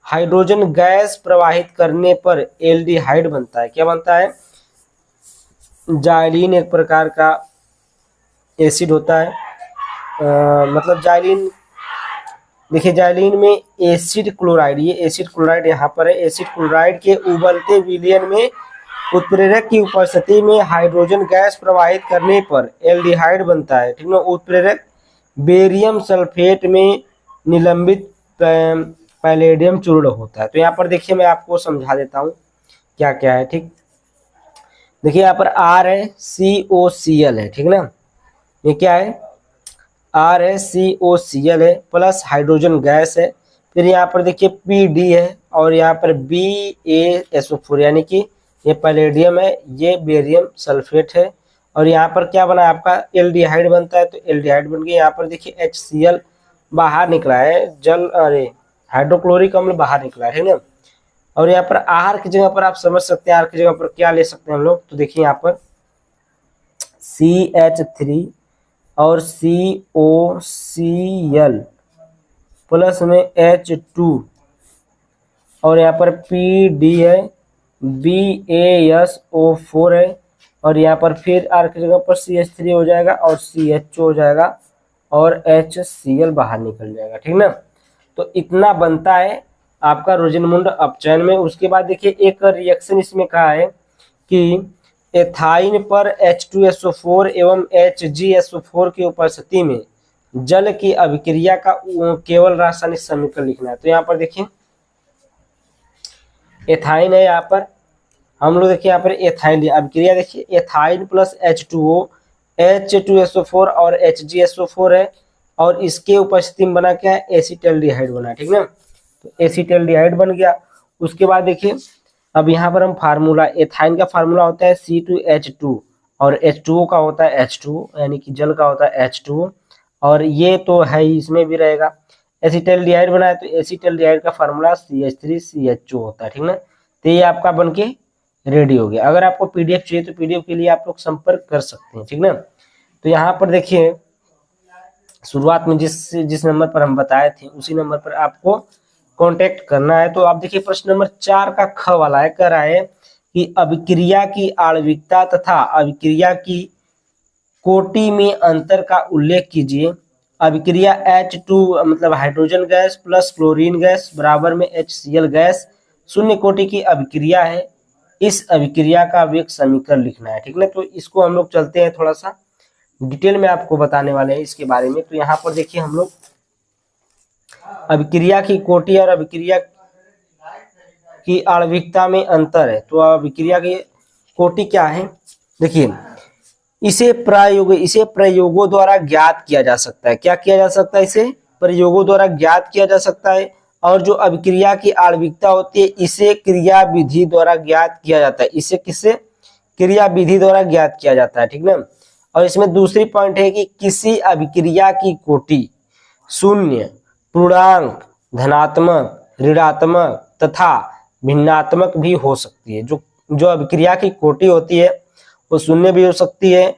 हाइड्रोजन गैस प्रवाहित करने पर एल्डिहाइड बनता है। क्या बनता है, जाइलीन एक प्रकार का एसिड होता है, मतलब जाइलीन, देखिए जाइलीन में एसिड क्लोराइड, ये एसिड क्लोराइड यहाँ पर है, एसिड क्लोराइड के उबलते विलयन में उत्प्रेरक की उपस्थिति में हाइड्रोजन गैस प्रवाहित करने पर एल्डिहाइड बनता है। ठीक है, उत्प्रेरक बेरियम सल्फेट में निलंबित पैलेडियम चूर्ण होता है। तो यहाँ पर देखिए मैं आपको समझा देता हूँ क्या क्या है। ठीक, देखिए यहाँ पर आर है, COCl है। ठीक ना, ये क्या है, आर है, COCl है, प्लस हाइड्रोजन गैस है। फिर यहाँ पर देखिए PD है और यहाँ पर BaSO4 यानी कि ये पैलेडियम है, ये बेरियम सल्फेट है। और यहाँ पर क्या बना आपका एल्डिहाइड बनता है, तो एल्डिहाइड बन गया। यहाँ पर देखिए HCl बाहर निकला है, जल अरे हाइड्रोक्लोरिक अम्ल बाहर निकला है ना। और यहाँ पर आहार की जगह पर आप समझ सकते हैं, आहार की जगह पर क्या ले सकते हैं हम लोग, तो देखिए यहाँ पर CH3 और COCl प्लस में H2 और यहाँ पर PD है, BaSO4 है और यहाँ पर फिर R की जगह पर CH3 हो जाएगा और CHO हो जाएगा और HCl बाहर निकल जाएगा। ठीक ना, तो इतना बनता है आपका रोजनमुंड अपचयन में। उसके बाद देखिए एक रिएक्शन इसमें कहा है कि एथाइन पर H2SO4 एवं HgSO4 की उपस्थिति में जल की अभिक्रिया का केवल रासायनिक समीकरण लिखना है। तो यहाँ पर देखिए एथाइन है, यहाँ पर हम लोग देखिए यहाँ पर एथाइन अभिक्रिया देखिए एथाइन प्लस H2O H2SO4 और HgSO4 है और इसके उपस्थिति में बना क्या है, एसिटल्डिहाइड बना। ठीक ना, तो एसिटल्डिहाइड बन गया। उसके बाद देखिए अब यहाँ पर हम फार्मूला, एथाइन का फार्मूला होता है C2H2 और H2O का होता है H2O यानी कि जल का होता है H2O और ये तो है ही, इसमें भी रहेगा। एसिटल्डिहाइड बनाया तो एसिटल्डिहाइड का फार्मूला CH3CHO होता है। ठीक ना, तो ये आपका बन के रेडी हो गया। अगर आपको PDF चाहिए तो PDF के लिए आप लोग संपर्क कर सकते हैं। ठीक ना, तो यहाँ पर देखिए शुरुआत में जिस नंबर पर हम बताए थे उसी नंबर पर आपको कांटेक्ट करना है। तो आप देखिए प्रश्न नंबर 4 का ख वाला है, कह रहा है कि अभिक्रिया की आणविकता तथा अभिक्रिया की कोटि में अंतर का उल्लेख कीजिए। अभिक्रिया H2 मतलब hydrogen gas plus chlorine gas बराबर में HCl गैस शून्य कोटि की अभिक्रिया है। इस अभिक्रिया का वेग समीकरण लिखना है। ठीक है, तो इसको हम लोग चलते हैं, थोड़ा सा डिटेल में आपको बताने वाले हैं इसके बारे में। तो यहाँ पर देखिए हम लोग अभिक्रिया की कोटि और अभिक्रिया की आणविकता में अंतर है। तो अभिक्रिया की कोटि क्या है, देखिए इसे प्रयोगों द्वारा ज्ञात किया जा सकता है। क्या किया जा सकता है, इसे प्रयोगों द्वारा ज्ञात किया जा सकता है। और जो अभिक्रिया की आणविकता होती है इसे क्रिया विधि द्वारा ज्ञात किया जाता है। इसे किससे, क्रिया विधि द्वारा ज्ञात किया जाता है। ठीक ना, और इसमें दूसरी पॉइंट है कि किसी अभिक्रिया की कोटि शून्य, पूर्णांक, धनात्मक, ऋणात्मक तथा भिन्नात्मक भी हो सकती है। जो अभिक्रिया की कोटि होती है वो शून्य भी हो सकती है,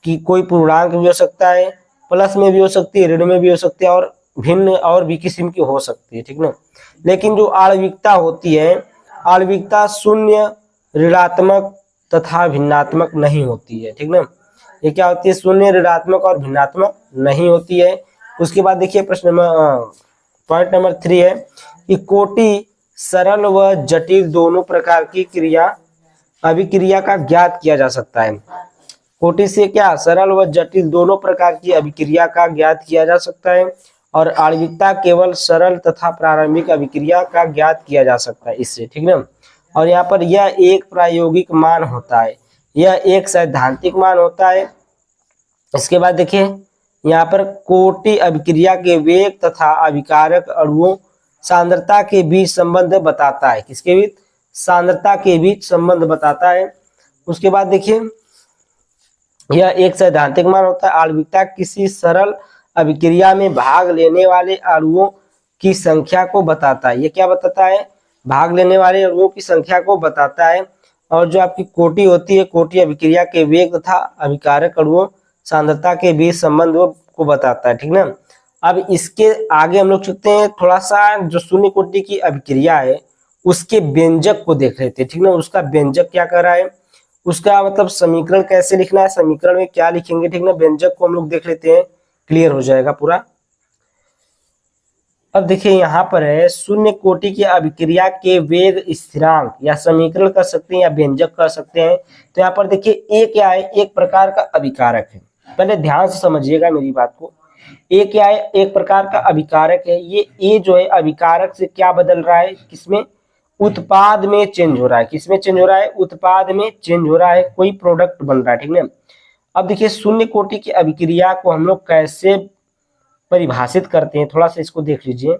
कि कोई पूर्णांक भी हो सकता है, प्लस में भी हो सकती है, ऋण में भी हो सकती है और भिन्न और भी किस्म की हो सकती है। ठीक ना, लेकिन जो आणविकता होती है, आणविकता शून्य, ऋणात्मक तथा भिन्नात्मक नहीं होती है। ठीक ना, ये क्या होती है, शून्य, ऋणात्मक और भिन्नात्मक नहीं होती है। उसके बाद देखिए प्रश्न पॉइंट नंबर 3 है कि कोटि सरल व जटिल दोनों प्रकार की अभिक्रिया का ज्ञात किया जा सकता है। कोटि से क्या, सरल व जटिल दोनों प्रकार की अभिक्रिया का ज्ञात किया जा सकता है और आणविकता केवल सरल तथा प्रारंभिक अभिक्रिया का ज्ञात किया जा सकता है इससे। ठीक ना, और यहाँ पर यह एक प्रायोगिक मान होता है, यह एक सैद्धांतिक मान होता है। इसके बाद देखिए यहाँ पर कोटि अभिक्रिया के वेग तथा अभिकारक अणुओं सांद्रता के बीच संबंध बताता है। किसके बीच, सांद्रता के बीच संबंध बताता है। उसके बाद देखिए यह एक सैद्धांतिक मान होता है। आणविकता किसी सरल अभिक्रिया में भाग लेने वाले अणुओं की संख्या को बताता है। ये क्या बताता है, भाग लेने वाले अणुओं की संख्या को बताता है। और जो आपकी कोटि होती है, कोटि अभिक्रिया के वेग तथा अभिकारक अणुओं सांद्रता के बीच संबंध को बताता है। ठीक ना, अब इसके आगे हम लोग चलते हैं, थोड़ा सा जो शून्य कोटि की अभिक्रिया है उसके व्यंजक को देख लेते हैं। ठीक ना, उसका व्यंजक क्या कर रहा है, उसका मतलब समीकरण कैसे लिखना है, समीकरण में क्या लिखेंगे। ठीक ना, व्यंजक को हम लोग देख लेते हैं, क्लियर हो जाएगा पूरा। अब देखिए यहाँ पर है शून्य कोटि की अभिक्रिया के वेग स्थिरांक या समीकरण कर सकते हैं या व्यंजक कर सकते हैं। तो यहाँ पर देखिए ए क्या है, एक प्रकार का अभिकारक है। पहले ध्यान से समझिएगा मेरी बात को। ए क्या है, एक प्रकार का अभिकारक है। ये ए जो है अभिकारक से क्या बदल रहा है, किसमें, उत्पाद में चेंज हो रहा है। किसमें चेंज हो रहा है, उत्पाद में चेंज हो रहा है, कोई प्रोडक्ट बन रहा है, ठीक है। अब देखिए शून्य कोटि की अभिक्रिया को हम लोग कैसे परिभाषित करते हैं, थोड़ा सा इसको देख लीजिए।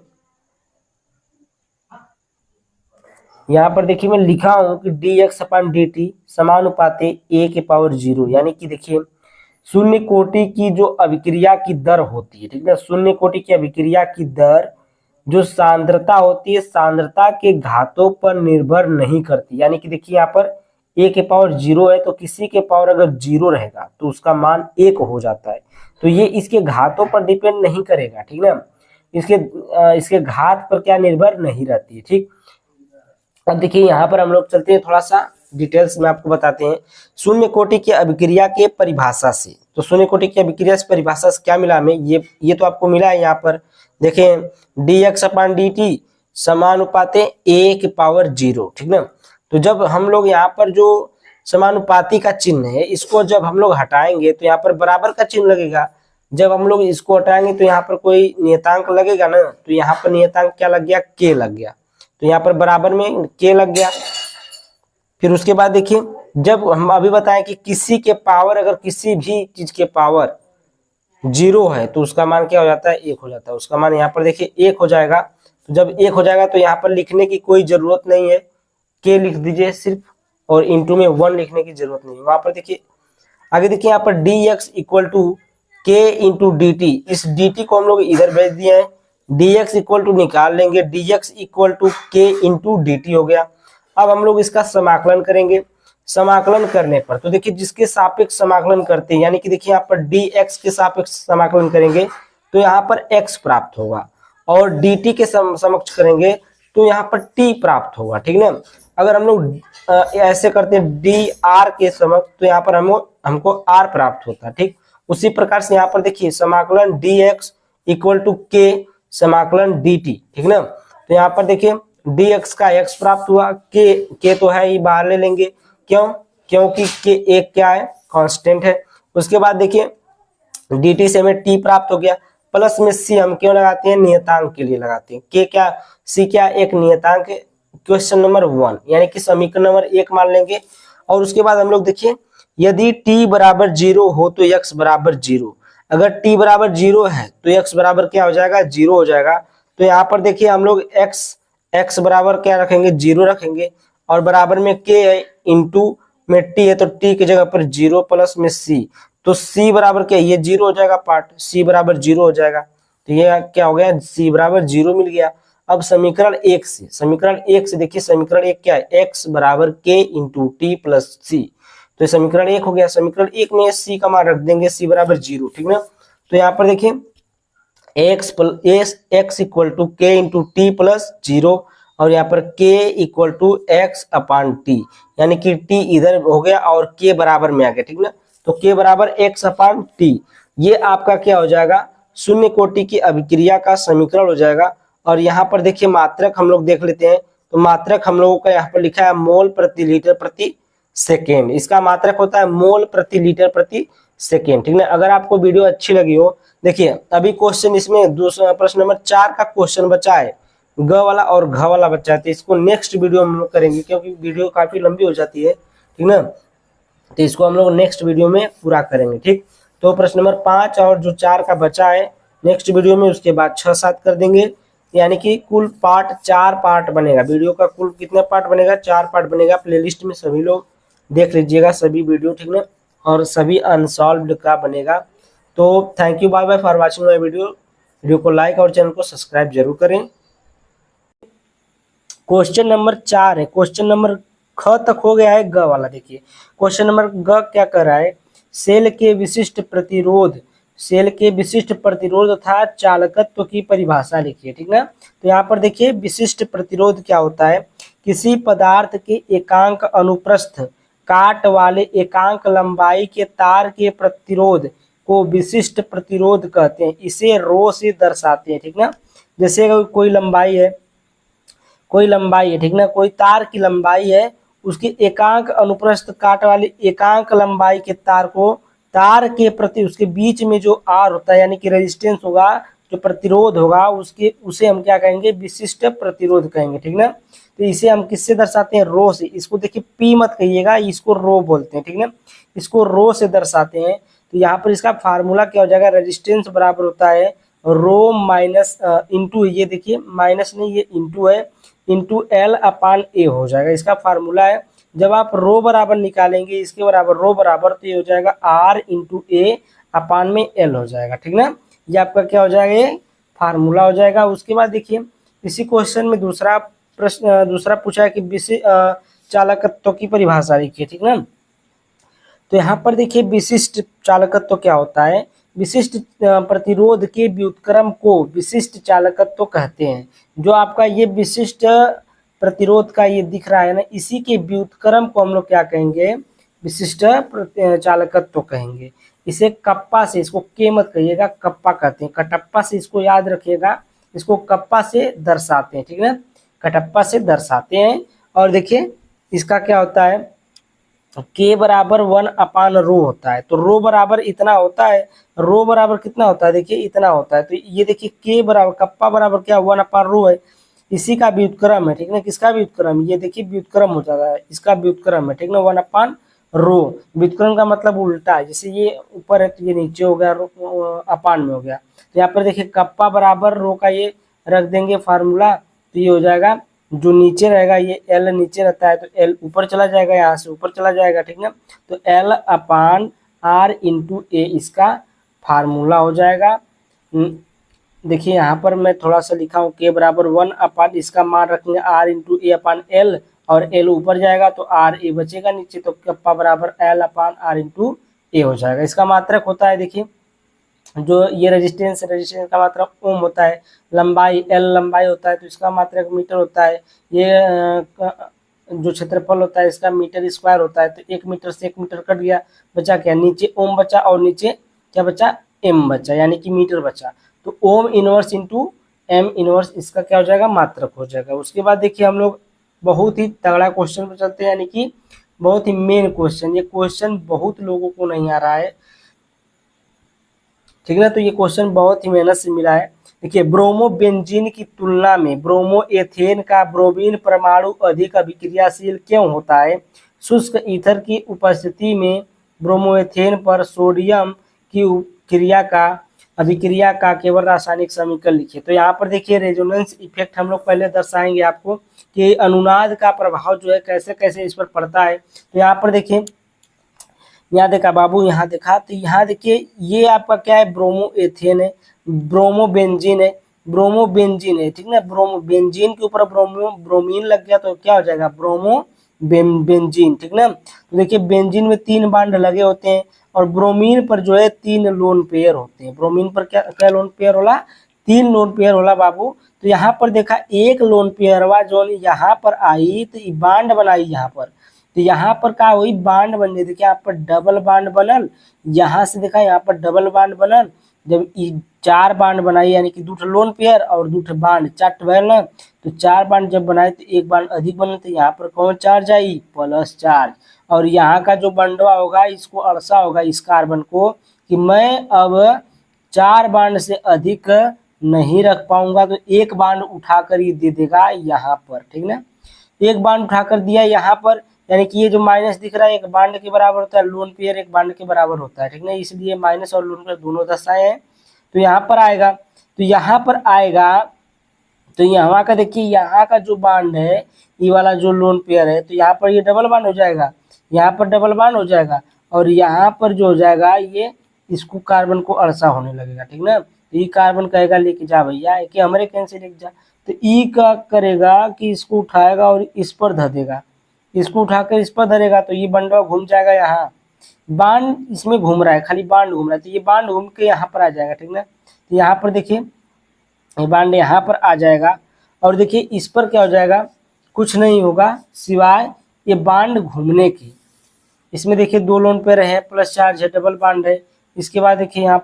यहाँ पर देखिए मैं लिखा हूं कि dx/dt समानुपाते a के पावर 0, यानी कि देखिए शून्य कोटि की जो अभिक्रिया की दर होती है, ठीक है, शून्य कोटि की अभिक्रिया की दर जो सांद्रता होती है, सांद्रता के घातों पर निर्भर नहीं करती। यानी कि देखिए यहाँ पर a के पावर 0 है, तो किसी के पावर अगर 0 रहेगा तो उसका मान 1 हो जाता है। तो ये इसके घातों पर डिपेंड नहीं करेगा, ठीक ना, इसके घात पर क्या निर्भर नहीं रहती है, ठीक। अब देखिए यहाँ पर हम लोग चलते हैं थोड़ा सा डिटेल्स में आपको बताते हैं शून्य कोटि की अभिक्रिया के परिभाषा से। तो शून्य कोटि की अभिक्रिया से परिभाषा से क्या मिला हमें, ये तो आपको मिला है। यहाँ पर देखें dx/dt समानुपाते a के पावर 0, ठीक ना। तो जब हम लोग यहाँ पर जो समानुपाती का चिन्ह है इसको जब हम लोग हटाएंगे तो यहाँ पर बराबर का चिन्ह लगेगा। जब हम लोग इसको हटाएंगे तो यहाँ पर कोई नियतांक लगेगा ना, तो यहाँ पर नियतांक क्या लग गया, k लग गया। तो यहाँ पर बराबर में k लग गया। फिर उसके बाद देखिए जब हम अभी बताएं कि किसी के पावर, अगर किसी भी चीज के पावर 0 है तो उसका मान क्या हो जाता है, 1 हो जाता है। उसका मान यहाँ पर देखिए 1 हो जाएगा। तो जब 1 हो जाएगा तो यहाँ पर लिखने की कोई जरूरत नहीं है, k लिख दीजिए सिर्फ, और इंटू में 1 लिखने की जरूरत नहीं है। वहां पर देखिए आगे देखिए यहाँ पर dx equal to k into dt, इस dt को हम लोग इधर भेज दिए हैं। dx इक्वल टू निकाल लेंगे, dx equal to k into dt हो गया। अब हम लोग इसका समाकलन करेंगे। समाकलन करने पर तो देखिए जिसके सापेक्ष समाकलन करते हैं, यानी कि देखिए यहाँ पर dx के सापेक्ष समाकलन करेंगे तो यहाँ पर x प्राप्त होगा, और dt के समक्ष करेंगे तो यहाँ पर t प्राप्त होगा, ठीक ना। अगर हम लोग ऐसे करते हैं dr के समक्ष तो यहाँ पर हमको r प्राप्त होता है, ठीक। उसी प्रकार से यहाँ पर देखिए समाकलन dx इक्वल टू k समाकलन dt, ठीक ना। तो यहाँ पर देखिए dx का x प्राप्त हुआ, k तो है ही, बाहर ले लेंगे, क्यों, क्योंकि k एक क्या है, कांस्टेंट है। उसके बाद देखिए dt से हमें t प्राप्त हो गया, प्लस में c हम क्यों लगाते हैं, नियतांक के लिए लगाते हैं। k क्या, c क्या, एक नियतांक है, क्वेश्चन नंबर 1, यानी कि समीकरण नंबर 1 मान लेंगे। और उसके बाद हम लोग देखिए यदि t बराबर 0 हो तो x बराबर 0, अगर t बराबर 0 है तो x बराबर क्या हो जाएगा, 0 हो जाएगा। तो यहाँ पर देखिए हम लोग x बराबर क्या रखेंगे, 0 रखेंगे, और बराबर में k है, इंटू में t है तो t की जगह पर 0 प्लस में c, तो c बराबर क्या, ये 0 हो जाएगा, पार्ट c बराबर 0 हो जाएगा। तो ये क्या हो गया, c बराबर 0 मिल गया। अब समीकरण 1 से देखिए समीकरण 1 क्या है, x बराबर k इंटू टी प्लस सी, तो ये समीकरण 1 हो गया। समीकरण 1 में c का मान रख देंगे, c बराबर 0, ठीक ना। तो यहाँ पर देखिए x equal to k into t plus 0, और यहाँ पर k equal to x upon t, यानी कि t इधर हो गया और k बराबर में आ गया, ठीक ना। तो k बराबर x अपान टी, ये आपका क्या हो जाएगा, शून्य कोटि की अभिक्रिया का समीकरण हो जाएगा। और यहाँ पर देखिए मात्रक हम लोग देख लेते हैं, तो मात्रक हम लोगों का यहाँ पर लिखा है मोल प्रति लीटर प्रति सेकेंड। इसका मात्रक होता है मोल प्रति लीटर प्रति सेकेंड, ठीक ना। अगर आपको वीडियो अच्छी लगी हो, देखिए अभी क्वेश्चन इसमें दूसरा प्रश्न नंबर 4 का क्वेश्चन बचा है, ग वाला और घ वाला बचा है, तो इसको नेक्स्ट वीडियो में हम लोग करेंगे क्योंकि वीडियो काफी लंबी हो जाती है, ठीक ना। तो इसको हम लोग नेक्स्ट वीडियो में पूरा करेंगे, ठीक। तो प्रश्न नंबर 5 और जो 4 का बचा है नेक्स्ट वीडियो में, उसके बाद 6-7 कर देंगे, यानी कि कुल 4 पार्ट बनेगा। वीडियो का कुल कितने पार्ट बनेगा, 4 पार्ट बनेगा। प्लेलिस्ट में सभी लोग देख लीजिएगा सभी वीडियो, ठीक ना, और सभी अनसॉल्व्ड का बनेगा। तो thank you, bye bye for watching my video को लाइक और चैनल को सब्सक्राइब जरूर करें। क्वेश्चन नंबर 4 है, क्वेश्चन नंबर ख तक हो गया है, ग वाला देखिए क्वेश्चन नंबर ग क्या कर रहा है, सेल के विशिष्ट प्रतिरोध तथा चालकत्व की परिभाषा लिखिए, ठीक ना। तो यहाँ पर देखिए विशिष्ट प्रतिरोध क्या होता है, किसी पदार्थ के एकांक अनुप्रस्थ काट वाले एकांक लंबाई के तार के प्रतिरोध को विशिष्ट प्रतिरोध कहते हैं, इसे रो से दर्शाते हैं, ठीक ना। जैसे अगर कोई लंबाई है ठीक ना, कोई तार की लंबाई है, उसकी एकांक अनुप्रस्थ काट वाली एकांक लंबाई के तार को तार के प्रति उसके बीच में जो आर होता है यानी कि रेजिस्टेंस होगा, जो प्रतिरोध होगा, उसके उसे हम क्या कहेंगे, विशिष्ट प्रतिरोध कहेंगे ठीक ना। तो इसे हम किससे दर्शाते हैं, रो से। इसको देखिए पी मत कहिएगा, इसको रो बोलते हैं ठीक ना, इसको रो से दर्शाते हैं। तो यहाँ पर इसका फार्मूला क्या हो जाएगा, रेजिस्टेंस बराबर होता है रो माइनस इंटू, ये देखिए माइनस नहीं ये इंटू है, इंटू एल अपान ए हो जाएगा, इसका फार्मूला है। जब आप रो बराबर निकालेंगे इसके बराबर रो बराबर, तो ये हो जाएगा आर इंटू ए अपान में एल हो जाएगा ठीक ना। ये आपका क्या हो जाएगा, ये फार्मूला हो जाएगा। उसके बाद देखिए इसी क्वेश्चन में दूसरा प्रश्न दूसरा पूछा है कि विशिष्ट चालकत्व की परिभाषा लिखिए ठीक ना। तो यहाँ पर देखिए विशिष्ट चालकत्व क्या होता है, विशिष्ट प्रतिरोध के व्युत्क्रम को विशिष्ट चालकत्व कहते हैं। जो आपका ये विशिष्ट प्रतिरोध का ये दिख रहा है ना, इसी के व्युत्क्रम को हम लोग क्या कहेंगे, विशिष्ट चालकत्व कहेंगे। इसे कप्पा से, इसको के मत कहिएगा, कप्पा कहते हैं, कटप्पा से इसको याद रखिएगा, इसको कप्पा से दर्शाते हैं ठीक ना, कटप्पा से दर्शाते हैं। और देखिए इसका क्या होता है, के बराबर 1 अपान रो होता है, तो रो बराबर इतना होता है, रो बराबर कितना होता है, देखिए इतना होता है। तो ये देखिए के बराबर कप्पा बराबर क्या 1 अपान रो है, इसी का व्युत्क्रम है ठीक ना, किसका व्युत्क्रम, ये देखिए व्युत्क्रम हो जाता है, इसका व्युत्क्रम है ठीक ना, 1 अपान रो। व्युत्क्रम का मतलब उल्टा है, जैसे ये ऊपर है तो ये नीचे हो गया, अपान में हो गया। तो यहाँ पर देखिए कप्पा बराबर रो का ये रख देंगे फार्मूला, तो ये हो जाएगा, जो नीचे रहेगा ये एल नीचे रहता है तो एल ऊपर चला जाएगा, यहाँ से ऊपर चला जाएगा ठीक ना। तो एल अपान आर इंटू ए इसका फार्मूला हो जाएगा। देखिए यहाँ पर मैं थोड़ा सा लिखा हूँ, के बराबर 1 अपान इसका मान रखेंगे R into A upon L, और एल ऊपर जाएगा तो आर ए बचेगा नीचे, तो कप्पा बराबर एल अपान आर इंटू ए हो जाएगा। इसका मात्रक होता है देखिए, जो ये रेजिस्टेंस का मात्रक ओम होता है, लंबाई एल लंबाई होता है तो इसका मात्रक मीटर होता है, ये जो क्षेत्रफल होता है इसका मीटर स्क्वायर होता है। तो 1 मीटर से 1 मीटर कट गया, बचा क्या, नीचे ओम बचा और नीचे क्या बचा, एम बचा, यानी कि मीटर बचा। तो ohm inverse into M inverse इसका क्या हो जाएगा, मात्रक हो जाएगा। उसके बाद देखिए हम लोग बहुत ही तगड़ा क्वेश्चन पर चलते हैं, यानी कि बहुत ही मेन क्वेश्चन, ये क्वेश्चन बहुत लोगों को नहीं आ रहा है ठीक है। तो ये क्वेश्चन बहुत ही मेहनत से मिला है। देखिए ब्रोमो बेंजीन की तुलना में ब्रोमो एथेन का ब्रोमीन परमाणु अधिक अभिक्रियाशील क्यों होता है, शुष्क ईथर की उपस्थिति में ब्रोमोएथेन पर सोडियम की अभिक्रिया का केवल रासायनिक समीकरण लिखिए। तो यहाँ पर देखिए रेजोनेंस इफेक्ट हम लोग पहले दर्शाएंगे आपको कि अनुनाद का प्रभाव जो है कैसे कैसे इस पर पड़ता है। तो यहाँ पर देखिए, यहाँ देखा बाबू, यहाँ देखा, तो यहाँ देखिए ये आपका क्या है, ब्रोमो एथेन है, ब्रोमो बेंजीन है, ब्रोमो बेंजीन है ठीक ना। ब्रोमो बेंजीन के ऊपर ब्रोमीन लग गया तो क्या हो जाएगा, ब्रोमो बेंजीन ठीक ना। तो देखिए बेंजीन में 3 बांड लगे होते हैं और ब्रोमीन पर जो है 3 लोन पेयर होते हैं। ब्रोमीन पर क्या क्या लोन पेयर होला, 3 लोन पेयर होला बाबू। तो यहाँ पर देखा एक लोन पेयरवा जो यहाँ पर आई तो बांड बनाई यहाँ पर, तो यहाँ पर क्या हुई, बांड बन गई। देखिए यहाँ पर डबल बांड बनल, यहाँ से देखा यहाँ पर डबल बांड बनल, जब 4 बांड बनाई यानी कि 2 लोन पेयर और 2 बांड 4 भैल ना, तो 4 बांड जब बनाए तो 1 बांड अधिक बनल, तो यहाँ पर कौन चार्ज आई, प्लस चार्ज। और यहाँ का जो बंडवा होगा इसको अड़सा होगा इस कार्बन को कि मैं अब 4 बांड से अधिक नहीं रख पाऊंगा, तो 1 बांड उठाकर ये दे देगा यहाँ पर ठीक ना। 1 बांड उठाकर दिया यहाँ पर, यानी कि ये जो माइनस दिख रहा है 1 बांड के बराबर होता है, लोन पेयर 1 बांड के बराबर होता है ठीक ना, इसलिए माइनस और लोन पेयर दोनों दर्शाए हैं। तो यहाँ पर आएगा, तो यहाँ पर आएगा, तो यहाँ का देखिए यहाँ का जो बांड है ये वाला जो लोन पेयर है, तो यहाँ पर ये डबल बांड हो जाएगा, यहाँ पर डबल बांड हो जाएगा, और यहाँ पर जो हो जाएगा ये इसको कार्बन को अड़सा होने लगेगा ठीक ना। तो ये कार्बन कहेगा लेके जा भैया, कि हमारे कैंसिल लेके जा, तो ई का करेगा कि इसको उठाएगा और इस पर धर देगा, इसको उठाकर इस पर धरेगा, तो ये बंडवा घूम जाएगा, यहाँ बांड इसमें घूम रहा है, खाली बांड घूम रहा है, तो ये बांड घूम के यहाँ पर आ जाएगा ठीक ना। तो यहाँ पर देखिए ये बांड यहाँ पर आ जाएगा, और देखिए इस पर क्या हो जाएगा, कुछ नहीं होगा सिवाय ये बांड घूमने की। इसमें देखिए 2 लोन पेयर है, प्लस चार्ज है, डबल बांड है। इसके बाद देखिए यहाँ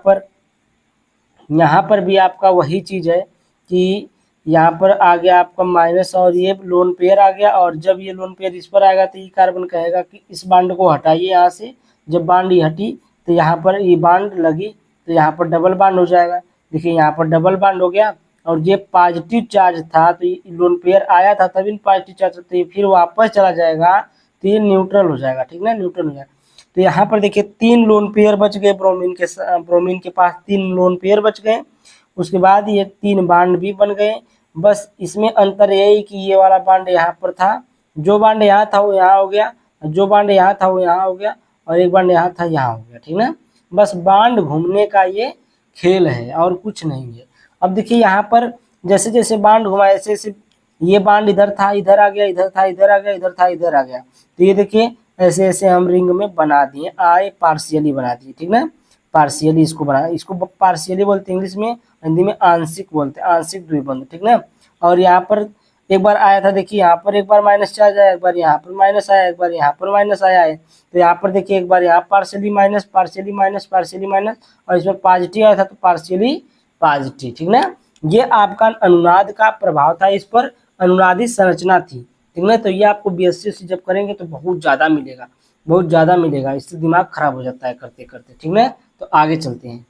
पर भी आपका वही चीज़ है, कि यहाँ पर आ गया आपका माइनस और ये लोन पेयर आ गया, और जब ये लोन पेयर इस पर आएगा तो ये कार्बन कहेगा कि इस बांड को हटाइए यहाँ से। जब बांड ये हटी तो यहाँ पर ये बांड लगी तो यहाँ पर डबल बांड हो जाएगा। देखिए यहाँ पर डबल बांड हो गया, और ये पॉजिटिव चार्ज था तो ये लोन पेयर आया था तभी पॉजिटिव चार्ज, तो ये फिर वापस चला जाएगा तो ये न्यूट्रल हो जाएगा, ठीक ना, न्यूट्रल हो जाएगा। तो यहाँ पर देखिए 3 लोन पेयर बच गए, ब्रोमीन के पास 3 लोन पेयर बच गए। उसके बाद ये 3 बांड भी बन गए। बस इसमें अंतर यही कि ये वाला बांड यहाँ पर था, जो बांड यहाँ था वो यहाँ हो गया, जो बांड यहाँ था वो यहाँ हो गया, और एक बांड यहाँ था यहाँ हो गया, ठीक ना। बस बांड घूमने का ये खेल है और कुछ नहीं है। अब देखिए यहाँ पर जैसे जैसे बांड घुमा ऐसे ऐसे ये बांड इधर था इधर आ गया, इधर था इधर आ गया, इधर था इधर आ गया। तो ये देखिए ऐसे ऐसे हम रिंग में बना दिए, आए पार्शियली बना दिए, ठीक ना, पार्शियली इसको बना, इसको पार्शियली बोलते हैं इंग्लिश में, हिंदी में आंशिक बोलते हैं, आंशिक द्विबंध, ठीक ना। और यहाँ पर एक बार आया था, देखिए यहाँ पर एक बार माइनस चार्ज आया, एक बार यहाँ पर माइनस आया, एक बार यहाँ पर माइनस आया है। तो यहाँ पर देखिए एक बार यहाँ partially minus partially minus partially minus, और इसमें पॉजिटिव आया था तो पार्शियली पॉजिटिव, ठीक ना। ये आपका अनुनाद का प्रभाव था, इस पर अनुनादी संरचना थी, ठीक ना। तो ये आपको बीएससी जब करेंगे तो बहुत ज़्यादा मिलेगा, बहुत ज़्यादा मिलेगा, इससे दिमाग खराब हो जाता है करते करते, ठीक ना। तो आगे चलते हैं।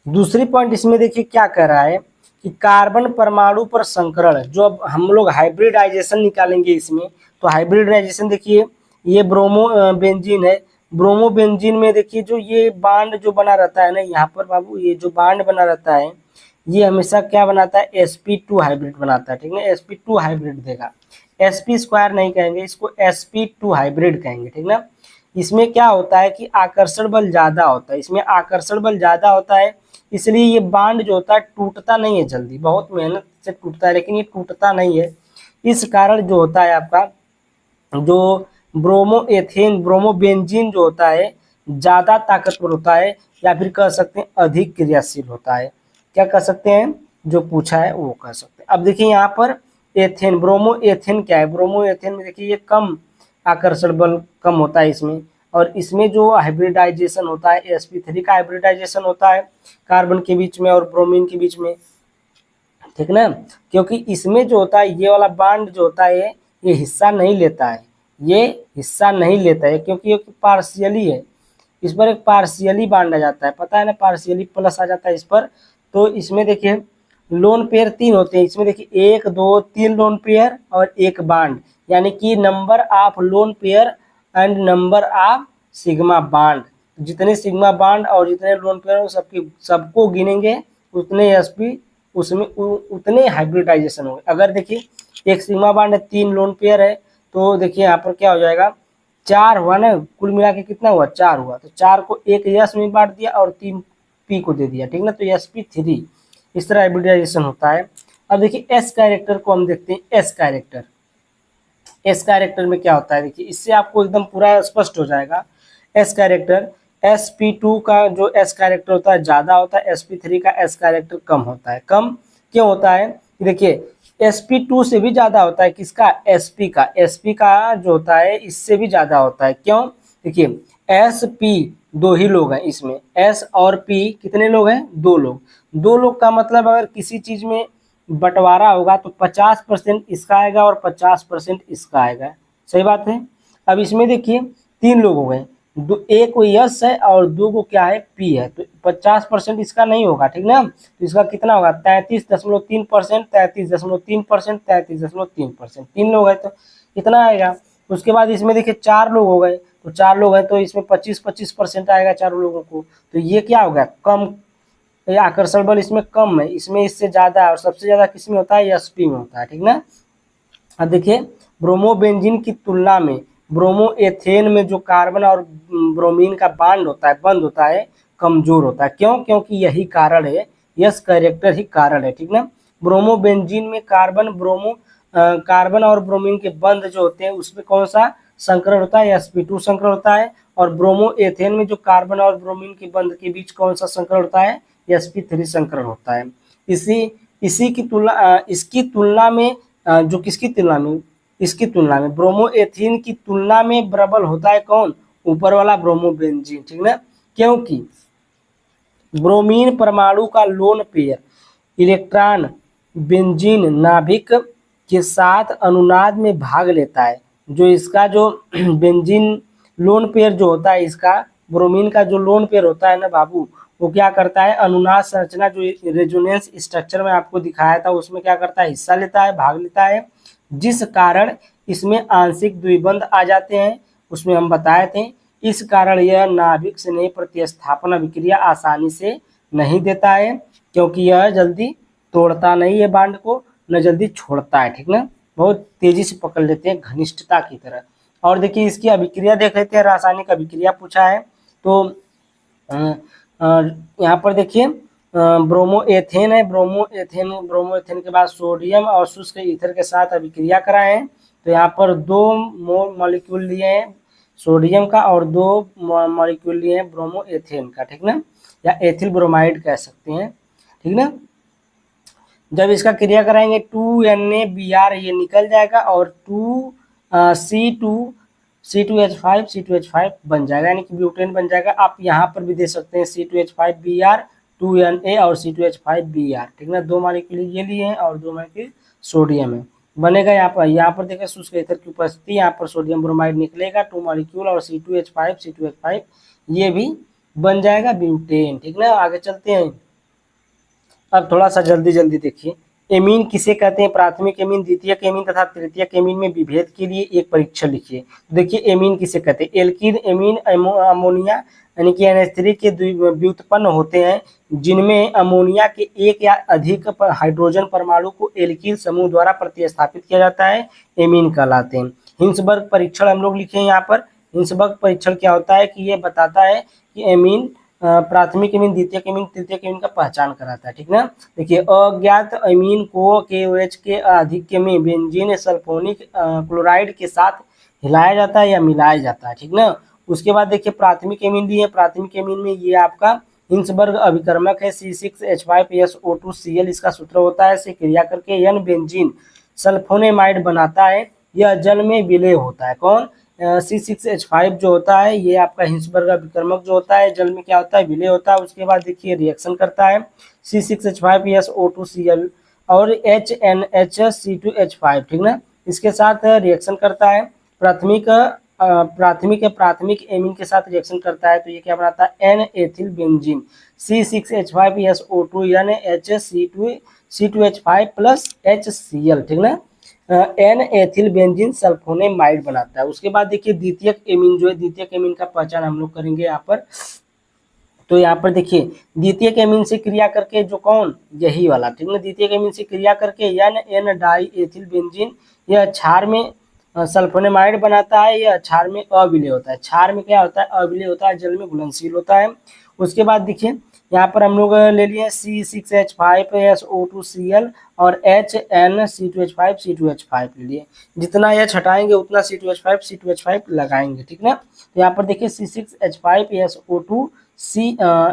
दूसरी पॉइंट इसमें देखिए क्या कह रहा है कि कार्बन परमाणु पर संकरण, जो अब हम लोग हाइब्रिडाइजेशन निकालेंगे इसमें, तो हाइब्रिडाइजेशन देखिए ये ब्रोमो बेंजीन है, ब्रोमो बेंजीन में देखिए जो ये बांड जो बना रहता है ना यहाँ पर बाबू, ये जो बांड बना रहता है ये हमेशा क्या बनाता है, sp2 हाइब्रिड बनाता है, ठीक है, sp2 हाइब्रिड देगा, sp स्क्वायर नहीं कहेंगे इसको, sp2 हाइब्रिड कहेंगे, ठीक ना। इसमें क्या होता है कि आकर्षण बल ज्यादा होता है, इसमें आकर्षण बल ज्यादा होता है, इसलिए ये बांड जो होता है टूटता नहीं है जल्दी, बहुत मेहनत से टूटता है लेकिन ये टूटता नहीं है। इस कारण जो होता है आपका जो ब्रोमो एथेन ब्रोमो बेंजीन जो होता है ज़्यादा ताकतवर होता है, या फिर कह सकते हैं अधिक क्रियाशील होता है। क्या कह सकते हैं, जो पूछा है वो कह सकते हैं। अब देखिए यहाँ पर एथेन ब्रोमो एथेन क्या है, ब्रोमो एथेन में देखिए ये कम आकर्षण बल कम होता है इसमें, और इसमें जो हाइब्रिडाइजेशन होता है sp3 का हाइब्रिडाइजेशन होता है कार्बन के बीच में और ब्रोमीन के बीच में, ठीक ना। क्योंकि इसमें जो होता है ये वाला बांड जो होता है ये हिस्सा नहीं लेता है, ये हिस्सा नहीं लेता है क्योंकि ये पार्शियली है, इस पर एक पार्शियली बांड आ जाता है, पता है ना, पार्शियली प्लस आ जाता है इस पर। तो इसमें देखिए लोन पेयर 3 होते हैं, इसमें देखिए 1 2 3 लोन पेयर और एक बांड, यानी कि number of lone pair and number of sigma bond, जितने सिग्मा बांड और जितने लोन पेयर सबकी सबको गिनेंगे उतने sp उसमें उतने हाइब्रिडाइजेशन होंगे। अगर देखिए एक सिग्मा बांड है 3 लोन पेयर है, तो देखिए यहाँ पर क्या हो जाएगा 4 हुआ ना, कुल मिला के कितना हुआ 4 हुआ, तो 4 को एक यस में बांट दिया और 3 पी को दे दिया, ठीक ना। तो sp3 इस तरह हाइब्रिडाइजेशन होता है। अब देखिए एस कैरेक्टर को हम देखते हैं, एस कैरेक्टर, एस कैरेक्टर में क्या होता है देखिए, इससे आपको एकदम पूरा स्पष्ट हो जाएगा। एस कैरेक्टर sp2 का जो एस कैरेक्टर होता है ज़्यादा होता है, sp3 का एस कैरेक्टर कम होता है। कम क्यों होता है, देखिए sp2 से भी ज़्यादा होता है किसका, sp का जो होता है इससे भी ज़्यादा होता है। क्यों, देखिए sp 2 ही लोग हैं इसमें, s और p कितने लोग हैं, 2 लोग, 2 लोग का मतलब अगर किसी चीज़ में बंटवारा होगा तो 50% इसका आएगा और 50% इसका आएगा, सही बात है। अब इसमें देखिए 3 लोग हो गए, एक को यस है और 2 को क्या है, पी है, तो 50% इसका नहीं होगा, ठीक ना। तो इसका कितना होगा 33.3%, 33.3%, 33.3%, 3 लोग हैं तो इतना आएगा। उसके बाद इसमें देखिए 4 लोग हो गए, तो 4 लोग हैं तो इसमें 25% आएगा चारों लोगों को, तो ये क्या होगा कम, ये आकर्षण बल इसमें कम है, इसमें इससे ज़्यादा है, और सबसे ज़्यादा किस में होता है, sp में होता है, ठीक ना। अब देखिए ब्रोमोबेंजीन की तुलना में ब्रोमो एथेन में जो कार्बन और ब्रोमीन का बांड होता है बंद होता है कमजोर होता है। क्यों, क्योंकि यही कारण है, यस कैरेक्टर ही कारण है, ठीक ना। ब्रोमोबेंजीन में कार्बन और ब्रोमीन के बंध जो होते हैं उसमें कौन सा संकरण होता है, sp2 संकरण होता है, और ब्रोमो एथेन में जो कार्बन और ब्रोमीन के बंध के बीच कौन सा संकरण होता है, sp3 संकरण होता है। इसी की तुलना इसकी तुलना में जो किसकी तुलना में, इसकी तुलना में ब्रोमो एथीन की तुलना में प्रबल होता है कौन, ऊपर वाला ब्रोमोबेंजीन, ठीक ना। क्योंकि ब्रोमीन परमाणु का लोन पेयर इलेक्ट्रॉन बेंजीन नाभिक के साथ अनुनाद में भाग लेता है। जो इसका जो बेंजीन लोन पेयर जो होता है, इसका ब्रोमीन का जो लोन पेयर होता है ना बाबू, वो क्या करता है, अनुनाद संरचना जो रेजोनेंस स्ट्रक्चर में आपको दिखाया था उसमें क्या करता है, हिस्सा लेता है, भाग लेता है, जिस कारण इसमें आंशिक द्विबंध आ जाते हैं, उसमें हम बताए थे। इस कारण यह नाभिक स्नेह प्रतिस्थापन अभिक्रिया आसानी से नहीं देता है, क्योंकि यह जल्दी तोड़ता नहीं है बांड को, न जल्दी छोड़ता है, ठीक ना, बहुत तेजी से पकड़ लेते हैं घनिष्ठता की तरह। और देखिए इसकी अभिक्रिया देख लेते हैं, रासायनिक अभिक्रिया पूछा है तो यहाँ पर देखिए ब्रोमोएथेन है, ब्रोमोएथेन के बाद सोडियम और शुष्क ईथर के साथ अभिक्रिया कराए हैं। तो यहाँ पर 2 मॉलिक्यूल लिए हैं सोडियम का और 2 मॉलिक्यूल लिए हैं ब्रोमोएथेन का, ठीक ना, या एथिल ब्रोमाइड कह सकते हैं, ठीक ना। जब इसका क्रिया कराएंगे 2NaBr ये निकल जाएगा और 2C2H5 बन जाएगा, यानी कि ब्यूटेन बन जाएगा। आप यहाँ पर भी दे सकते हैं C2H5Br 2Na और C2H5Br, ठीक ना, 2 मॉलिक्यूल ये लिए हैं और 2 मॉलिक्यूल सोडियम है, बनेगा। यहाँ पर देखिए शुष्क ईथर की उपस्थिति, यहाँ पर सोडियम ब्रोमाइड निकलेगा 2 मॉलिक्यूल और C2H5 ये भी बन जाएगा ब्यूटेन, ठीक ना। आगे चलते हैं, अब थोड़ा सा जल्दी देखिए, एमीन किसे कहते हैं, प्राथमिक एमीन, द्वितीयक एमीन तथा तृतीयक एमीन में विभेद के लिए एक परीक्षण लिखिए। देखिए एमीन किसे कहते हैं, एल्कीन एमीन अमोनिया यानी कि NH3 के व्युत्पन्न होते हैं, जिनमें अमोनिया के एक या अधिक हाइड्रोजन परमाणु को एल्कीन समूह द्वारा प्रतिस्थापित किया जाता है, एमीन कहलाते हैं। हिंसबर्ग परीक्षण हम लोग लिखे हैं यहाँ पर। हिंसबर्ग परीक्षण क्या होता है कि ये बताता है कि एमीन प्राथमिक एमीन, द्वितीयक एमीन, तृतीयक एमीन का पहचान कराता है, ठीक ना। देखिए अज्ञात एमीन को KOH के आधिक्य में बेंजीन सल्फोनिक क्लोराइड के साथ हिलाया जाता है या मिलाया जाता है, ठीक ना। उसके बाद देखिए प्राथमिक एमीन भी है, प्राथमिक एमीन में ये आपका हिंसबर्ग अभिकर्मक है C6H5SO2Cl, इसका सूत्र होता है, से क्रिया करके N बेंजीन सल्फोनेमाइड बनाता है, यह जल में विलय होता है। कौन, C6H5 जो होता है ये आपका हिंसबर्ग अभिकर्मक जो होता है, जल में क्या होता है, विलय होता है। उसके बाद देखिए रिएक्शन करता है C6H5SO2Cl और HNH C2H5, ठीक ना, इसके साथ रिएक्शन करता है, प्राथमिक एमीन के साथ रिएक्शन करता है, तो ये क्या बनाता है, N ethyl benzene C6H5SO2 C2H5 plus HCl, ठीक ना, N एथिल बेंजीन सल्फोनेमाइड बनाता है। उसके बाद देखिए द्वितीयक एमीन जो है, द्वितीयक एमीन का पहचान हम लोग करेंगे यहाँ पर। तो यहाँ पर देखिए द्वितीयक एमीन से क्रिया करके जो कौन, यही वाला, ठीक ना, द्वितीयक एमीन से क्रिया करके N डाई एथिल बेंजीन यह क्षार में सल्फोनेमाइड बनाता है, यह क्षार में अविलय होता है। क्षार में क्या होता है, अविलय होता है, जल में घुलनशील होता है। उसके बाद देखिए यहाँ पर हम लोग ले लिए C6H5SO2Cl और HNC2H5 ले लिए, जितना H हटाएंगे उतना C2H5 लगाएंगे, ठीक ना। तो यहाँ पर देखिए C6H5SO2C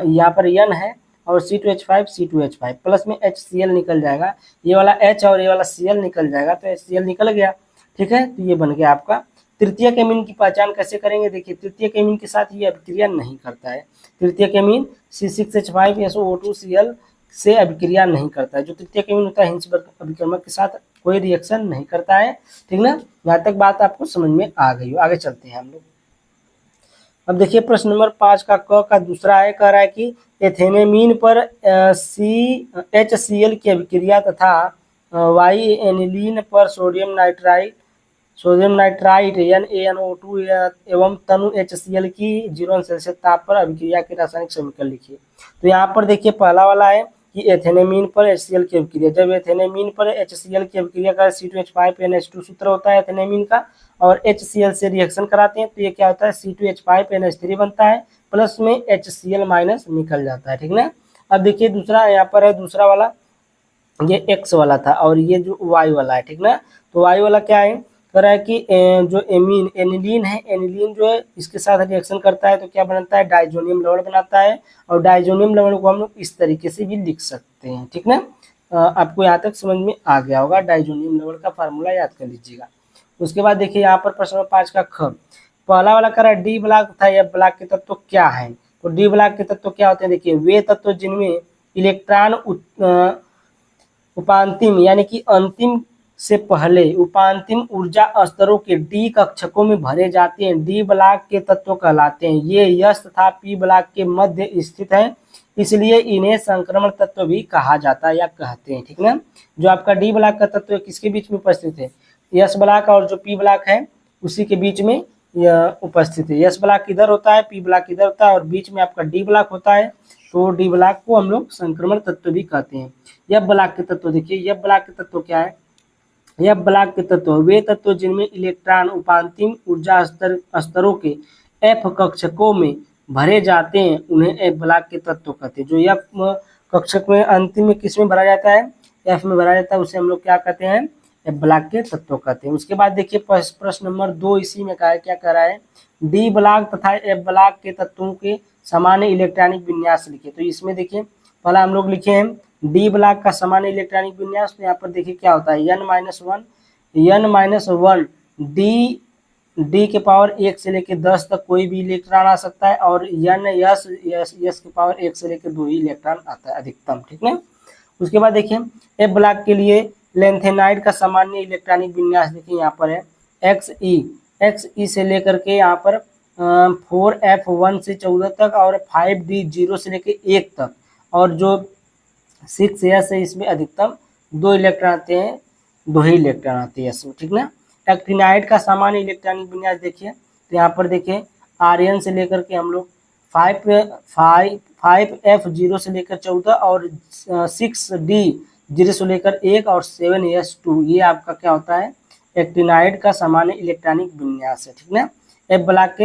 यहाँ पर N है और C2H5 प्लस में HCl निकल जाएगा, ये वाला H और ये वाला Cl निकल जाएगा, तो HCl निकल गया, ठीक है। तो ये बन गया आपका। तृतीयक एमीन की पहचान कैसे करेंगे, देखिए तृतीयक एमीन के साथ ये अभिक्रिया नहीं करता है, तृतीयक एमीन C6H5SO2Cl से अभिक्रिया नहीं करता है। जो तृतीयक एमीन होता है हिंसबर्ग अभिकर्मक के साथ कोई रिएक्शन नहीं करता है, ठीक ना। यहाँ तक बात आपको समझ में आ गई हो। आगे चलते हैं हम लोग। अब देखिए प्रश्न नंबर 5 का दूसरा है, कह रहा है कि एथेनेमीन पर HCl की अभिक्रिया तथा वाई एनिलीन पर सोडियम नाइट्राइट NaNO2 एवं तनु HCl की 0 सेल्सियस ताप पर अभिक्रिया के रासायनिक समीकरण लिखिए। तो यहाँ पर देखिए पहला वाला है कि एथेनेमीन पर HCl की अभिक्रिया, जब एथेनेमीन पर HCl की अभिक्रिया का C2H5NH2 सूत्र होता है एथेनेमीन का, और HCl से रिएक्शन कराते हैं तो ये क्या होता है, C2H5NH3 बनता है, प्लस में HCl माइनस निकल जाता है, ठीक ना। अब देखिए दूसरा यहाँ पर है, दूसरा वाला ये X वाला था और ये जो Y वाला है, ठीक ना। तो Y वाला क्या है, कह रहा है कि जो एनिलीन है, एनिलीन जो है इसके साथ रिएक्शन करता है तो क्या बनता है, डाइजोनियम लवण बनाता है, और डाइजोनियम लवण को हम लोग इस तरीके से भी लिख सकते हैं, ठीक ना। आपको यहाँ तक समझ में आ गया होगा, डाइजोनियम लवण का फार्मूला याद कर लीजिएगा। उसके बाद देखिए यहाँ पर प्रश्न 5 का ख, पहला वाला कह रहा है डी ब्लॉक था, यह ब्लॉक के तत्व क्या है, तो डी ब्लॉक के तत्व क्या होते हैं, देखिए वे तत्व जिनमें इलेक्ट्रॉन उपांतिम यानी कि अंतिम से पहले उपांतिम ऊर्जा स्तरों के डी कक्षकों में भरे जाते हैं, डी ब्लॉक के तत्व कहलाते हैं। ये यस तथा पी ब्लॉक के मध्य स्थित है, इसलिए इन्हें संक्रमण तत्व भी कहा जाता है या कहते हैं। ठीक ना, जो आपका डी ब्लॉक का तत्व किसके बीच में उपस्थित है, यस ब्लॉक और जो पी ब्लॉक है उसी के बीच में यह उपस्थित है। यस ब्लॉक इधर होता है, पी ब्लॉक इधर होता है और बीच में आपका डी ब्लॉक होता है, तो डी ब्लॉक को हम लोग संक्रमण तत्व भी कहते हैं। यह ब्लॉक के तत्व देखिए, यह ब्लॉक के तत्व क्या है, यह ब्लॉक के तत्व वे तत्व जिनमें इलेक्ट्रॉन उपांतिम ऊर्जा स्तरों के एफ कक्षकों में भरे जाते हैं उन्हें एफ ब्लॉक के तत्व कहते हैं। जो एफ कक्षक में अंतिम में किस में भरा जाता है, एफ में भरा जाता है, उसे हम लोग क्या कहते हैं, एफ ब्लॉक के तत्व कहते हैं। उसके बाद देखिए प्रश्न नंबर 2 इसी में कहा है, क्या कह रहा है, डी ब्लॉक तथा एफ ब्लॉक के तत्वों के सामान्य इलेक्ट्रॉनिक विन्यास लिखे। तो इसमें देखिए पहला हम लोग लिखे हैं डी ब्लॉक का सामान्य इलेक्ट्रॉनिक विन्यास। तो यहाँ पर देखिए क्या होता है, n-1 डी के पावर 1 से लेकर 10 तक कोई भी इलेक्ट्रॉन आ सकता है, और यस के पावर 1 से लेकर 2 ही इलेक्ट्रॉन आता है अधिकतम। ठीक है, उसके बाद देखिए एफ ब्लॉक के लिए लेंथेनाइड का सामान्य इलेक्ट्रॉनिक विन्यास देखिए यहाँ पर है एक्स ई से लेकर के यहाँ पर 4f1 से 14 तक और 5d 0 से लेकर 1 तक, और जो 6s है इसमें अधिकतम 2 इलेक्ट्रॉन आते हैं, 2 ही इलेक्ट्रॉन आते हैं इसमें। ठीक ना, एक्टिनाइड का सामान्य इलेक्ट्रॉनिक विन्यास देखिए, तो यहाँ पर देखिए Rn से लेकर के हम लोग 5f0 से लेकर 14 और 6d 0 से लेकर 1 और 7s2, ये आपका क्या होता है, एक्टिनाइड का सामान्य इलेक्ट्रॉनिक विन्यास है। ठीक ना, एफ ब्लॉक के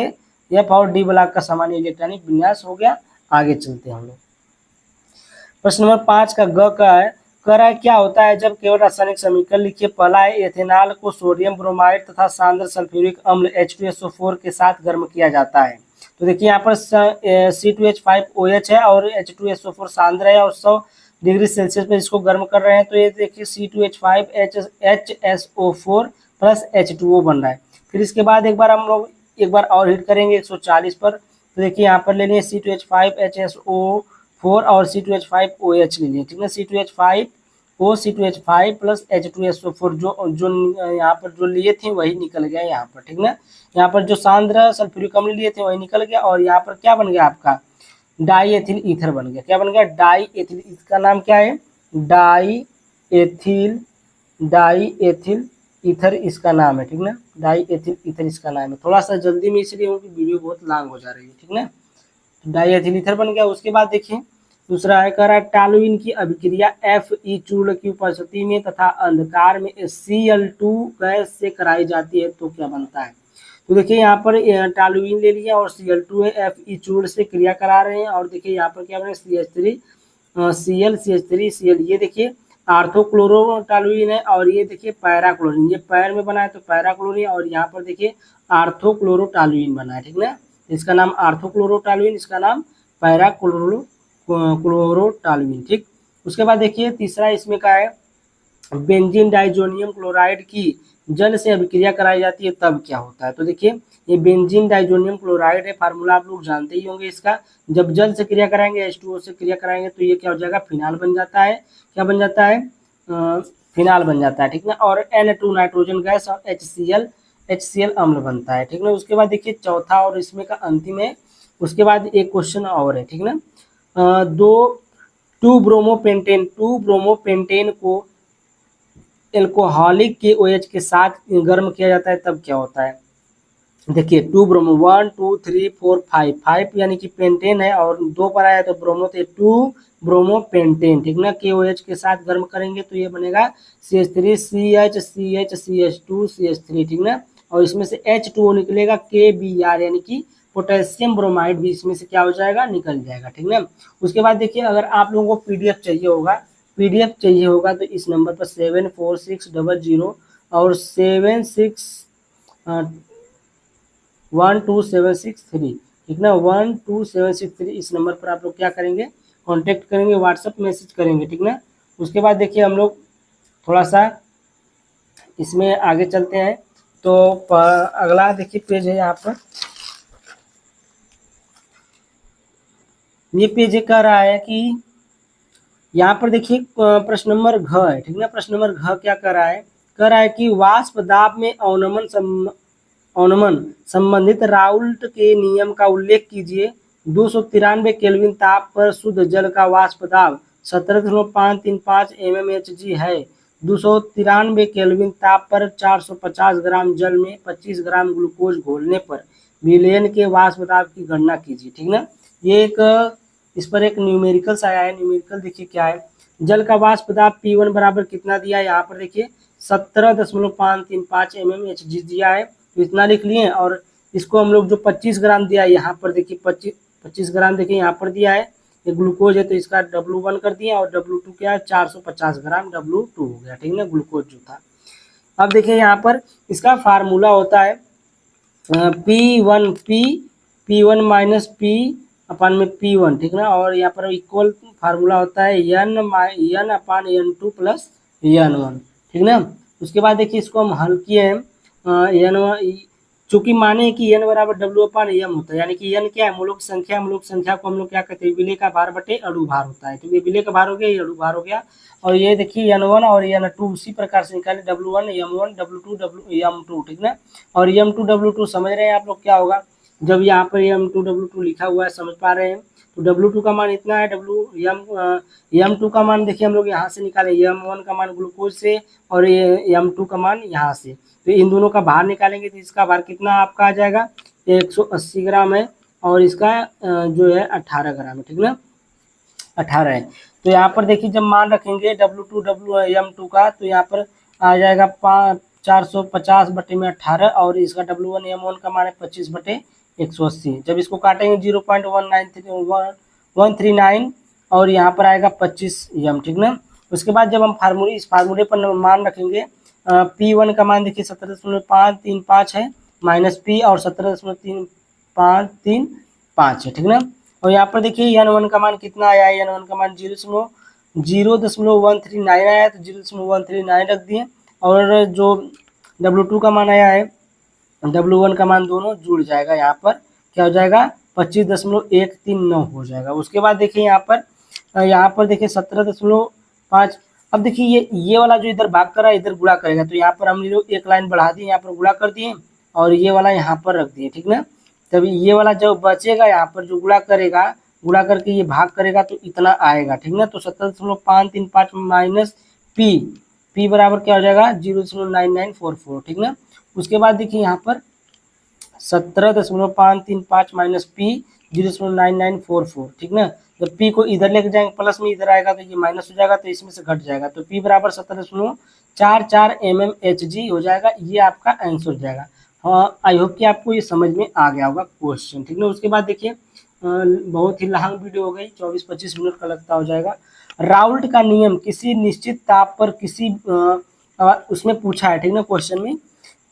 एफ और डी ब्लॉक का सामान्य इलेक्ट्रॉनिक विन्यास हो गया। आगे चलते हैं हम लोग, प्रश्न नंबर 5 का ग का है, कह रहा है क्या होता है जब केवल रासायनिक समीकरण लिखिए। पहला है एथेनॉल को सोडियम ब्रोमाइड तथा सांद्र सल्फ्यूरिक अम्ल H2SO4 के साथ गर्म किया जाता है। तो देखिए यहाँ पर C2H5OH है और H2SO4 सांद्र है और 100 डिग्री सेल्सियस पर इसको गर्म कर रहे हैं। तो ये देखिए C2H5HSO4 प्लस H2O बन रहा है। फिर इसके बाद एक बार और हीट करेंगे 140 पर। तो देखिए यहाँ पर ले लिए C2H5HSO4 और C2H5OH ले लिए। ठीक है, C2H5O C2H5 प्लस H2SO4 जो यहाँ पर जो लिए थे वही निकल गया यहाँ पर। ठीक ना, यहाँ पर जो सांद्र सल्फ्यूरिक अम्ल लिए थे वही निकल गया, और यहाँ पर क्या बन गया आपका, डाई एथिल ईथर बन गया। क्या बन गया, डाई एथिल, इसका नाम क्या है, डाई एथिल ईथर इसका नाम है। ठीक ना, डाई एथिल ईथर इसका नाम है। थोड़ा सा जल्दी में इसलिए क्योंकि वीडियो बहुत लॉन्ग हो जा रही है। ठीक ना, डाई एथिल ईथर बन गया। उसके बाद देखिए दूसरा है, कह रहा है टॉलुइन की अभिक्रिया Fe चूर्ण की उपस्थिति में तथा अंधकार में Cl2 गैस से कराई जाती है तो क्या बनता है। तो देखिए यहाँ पर टॉलुइन ले लिया और Cl2 है, Fe चूर्ण से क्रिया करा रहे हैं, और देखिए यहाँ पर क्या बने CH3Cl, ये देखिए आर्थोक्लोरोटॉलुइन है, और ये देखिए पैराक्लोरीन, ये पैर में बना है तो पैराक्लोरीन, और यहाँ पर देखिए आर्थोक्लोरोटॉलुइन बना है। ठीक ना, इसका नाम आर्थोक्लोरोटॉलुइन, इसका नाम पैराक्लोरोटॉलुइन। ठीक, उसके बाद देखिए तीसरा इसमें का है, बेंजीन डाइजोनियम क्लोराइड की जल से अभिक्रिया कराई जाती है तब क्या होता है। तो देखिए ये बेंजीन डाइजोनियम क्लोराइड है, फार्मूला आप लोग जानते ही होंगे इसका। जब जल से क्रिया कराएंगे H2O से क्रिया कराएंगे तो ये क्या हो जाएगा, फिनाल बन जाता है। क्या बन जाता है, फिनाल बन जाता है। ठीक ना, और N2 नाइट्रोजन गैस और HCl अम्ल बनता है। ठीक ना, उसके बाद देखिए चौथा और इसमें का अंतिम है। उसके बाद एक क्वेश्चन और है। ठीक ना, 2 ब्रोमोपेंटेन को एल्कोहलिक के OH के साथ गर्म किया जाता है तब क्या होता है। देखिए 2 ब्रोमो 1 2 3 4 5 यानी कि पेंटेन है, और 2 पर आया तो ब्रोमो, तो 2 ब्रोमोपेंटेन। ठीक ना, के OH के साथ गर्म करेंगे तो ये बनेगा CH3CH2CH3। ठीक ना, और इसमें से H2O निकलेगा KBr यानी कि पोटेशियम ब्रोमाइड भी इसमें से क्या हो जाएगा, निकल जाएगा। ठीक ना, उसके बाद देखिए अगर आप लोगों को PDF चाहिए होगा तो इस नंबर पर 74600 और 12763। ठीक ना, 12763 इस नंबर पर आप लोग क्या करेंगे, कांटेक्ट करेंगे, व्हाट्सएप मैसेज करेंगे। ठीक ना, उसके बाद देखिए हम लोग थोड़ा सा इसमें आगे चलते हैं। तो अगला देखिए पेज है यहाँ पर, ये पेज कह रहा है कि यहाँ पर देखिए प्रश्न नंबर घ है, ठीक ना। प्रश्न नंबर घ क्या कर रहा है, कह रहा है कि वाष्प दाब में अवनमन संबंधित राउल्ट के नियम का उल्लेख कीजिए। 293 केल्विन ताप पर शुद्ध जल का वाष्प दाब 17.535 mmHg है। 293 केल्विन ताप पर 450 ग्राम जल में 25 ग्राम ग्लूकोज घोलने पर विलयन के वाष्प दाब की गणना कीजिए, ठीक ना। ये एक इस पर एक न्यूमेरिकल्स आया है। न्यूमेरिकल देखिए क्या है, जल का वाष्प दाब P1 बराबर कितना दिया है, यहाँ पर देखिए 17.535 mmHg दिया है, तो इतना लिख लिए। और इसको हम लोग जो 25 ग्राम दिया है, यहाँ पर देखिए 25 ग्राम देखिए यहाँ पर दिया है, ये ग्लूकोज है तो इसका W1 कर दिया, और W2 क्या है 450 ग्राम W2 हो गया, ठीक ना, ग्लूकोज जो था। अब देखिए यहाँ पर इसका फार्मूला होता है P1 माइनस P अपान में P1, ठीक ना। और यहाँ पर इक्वल फार्मूला होता है N अपान N2 प्लस N1, ठीक ना। उसके बाद देखिए इसको हम हल किए हैं, चूंकि माने कि n बराबर W अपान m होता है, यानी कि n क्या है, मूलों की संख्या। मूलों की संख्या को हम लोग क्या कहते हैं, विलेय का भार बटे अणु भार होता है, तो ये विलेय का भार हो गया, ये अणु भार हो गया। और ये देखिए N1 और N2 उसी प्रकार से निकाले, W1 M1 W2 M2, ठीक ना। और M2 W2 समझ रहे हैं आप लोग क्या होगा, जब यहाँ पर M2 W2 लिखा हुआ है, समझ पा रहे हैं। तो W2 का मान इतना है, M2 का मान देखिए हम लोग यहाँ से निकाले, M1 का मान ग्लूकोज से और ये M2 का मान यहाँ से, तो इन दोनों का भार निकालेंगे तो इसका भार कितना आपका आ जाएगा, 180 ग्राम है, और इसका जो है 18 ग्राम है, ठीक ना, 18 है। तो यहाँ पर देखिए जब मान रखेंगे W2 M2 का, तो यहाँ पर आ जाएगा 450 बटे में 18, और इसका W1 M1 का मान है 25 बटे 180। जब इसको काटेंगे 0.139 और यहाँ पर आएगा 25 m, ठीक ना। उसके बाद जब हम इस फार्मूले पर मान रखेंगे, P1 का मान देखिए 17.535 है, माइनस P और 17.535 है, ठीक ना। और यहाँ पर देखिए N1 का मान कितना आया है, N1 का मान 0.139 आया है, तो 0.139 रख दिए। और जो W2 का मान आया है, W1 का मान दोनों जुड़ जाएगा, यहाँ पर क्या हो जाएगा 25.139 हो जाएगा। उसके बाद देखिए यहाँ पर देखिए 17.5। अब देखिए ये वाला जो इधर भाग कर रहा है इधर गुणा करेगा, तो यहाँ पर हम लोग एक लाइन बढ़ा दिए, यहाँ पर गुणा कर दिए और ये वाला यहाँ पर रख दिए, ठीक ना। तब ये वाला जो बचेगा यहाँ पर जो गुणा करेगा, गुणा करके ये भाग करेगा तो इतना आएगा, ठीक ना। तो 17.535 माइनस P बराबर क्या हो जाएगा 0.9944, ठीक ना। उसके बाद देखिए यहाँ पर 17.535 माइनस P 0.9944, ठीक ना। जब P को इधर लेके जाएंगे प्लस में, इधर आएगा तो ये माइनस हो जाएगा, तो इसमें से घट जाएगा, तो P बराबर 17.44 mmHg हो जाएगा। ये आपका आंसर हो जाएगा। हाँ, आई होप कि आपको ये समझ में आ गया होगा क्वेश्चन, ठीक ना। उसके बाद देखिए बहुत ही लंबी वीडियो हो गई, 24-25 मिनट का लगता हो जाएगा। राउल्ट का नियम किसी निश्चित ताप पर उसमें पूछा है, ठीक ना, क्वेश्चन में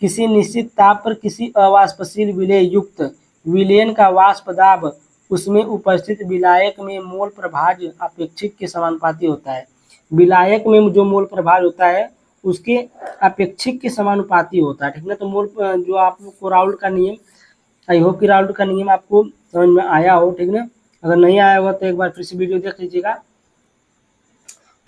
किसी निश्चित ताप पर किसी अवाष्पशील विलेय युक्त विलयन का वाष्प दाब उसमें उपस्थित विलायक में मोल प्रभाज्य अपेक्षिक के समानुपाती होता है। विलायक में जो मोल प्रभाज्य होता है उसके अपेक्षिक के समानुपाती होता है, ठीक ना। तो मोल जो आपको राउल्ट का नियम, आई होप कि राउल्ट का नियम आपको समझ में आया हो, ठीक ना। अगर नहीं आया होगा तो एक बार फिर से वीडियो देख लीजिएगा।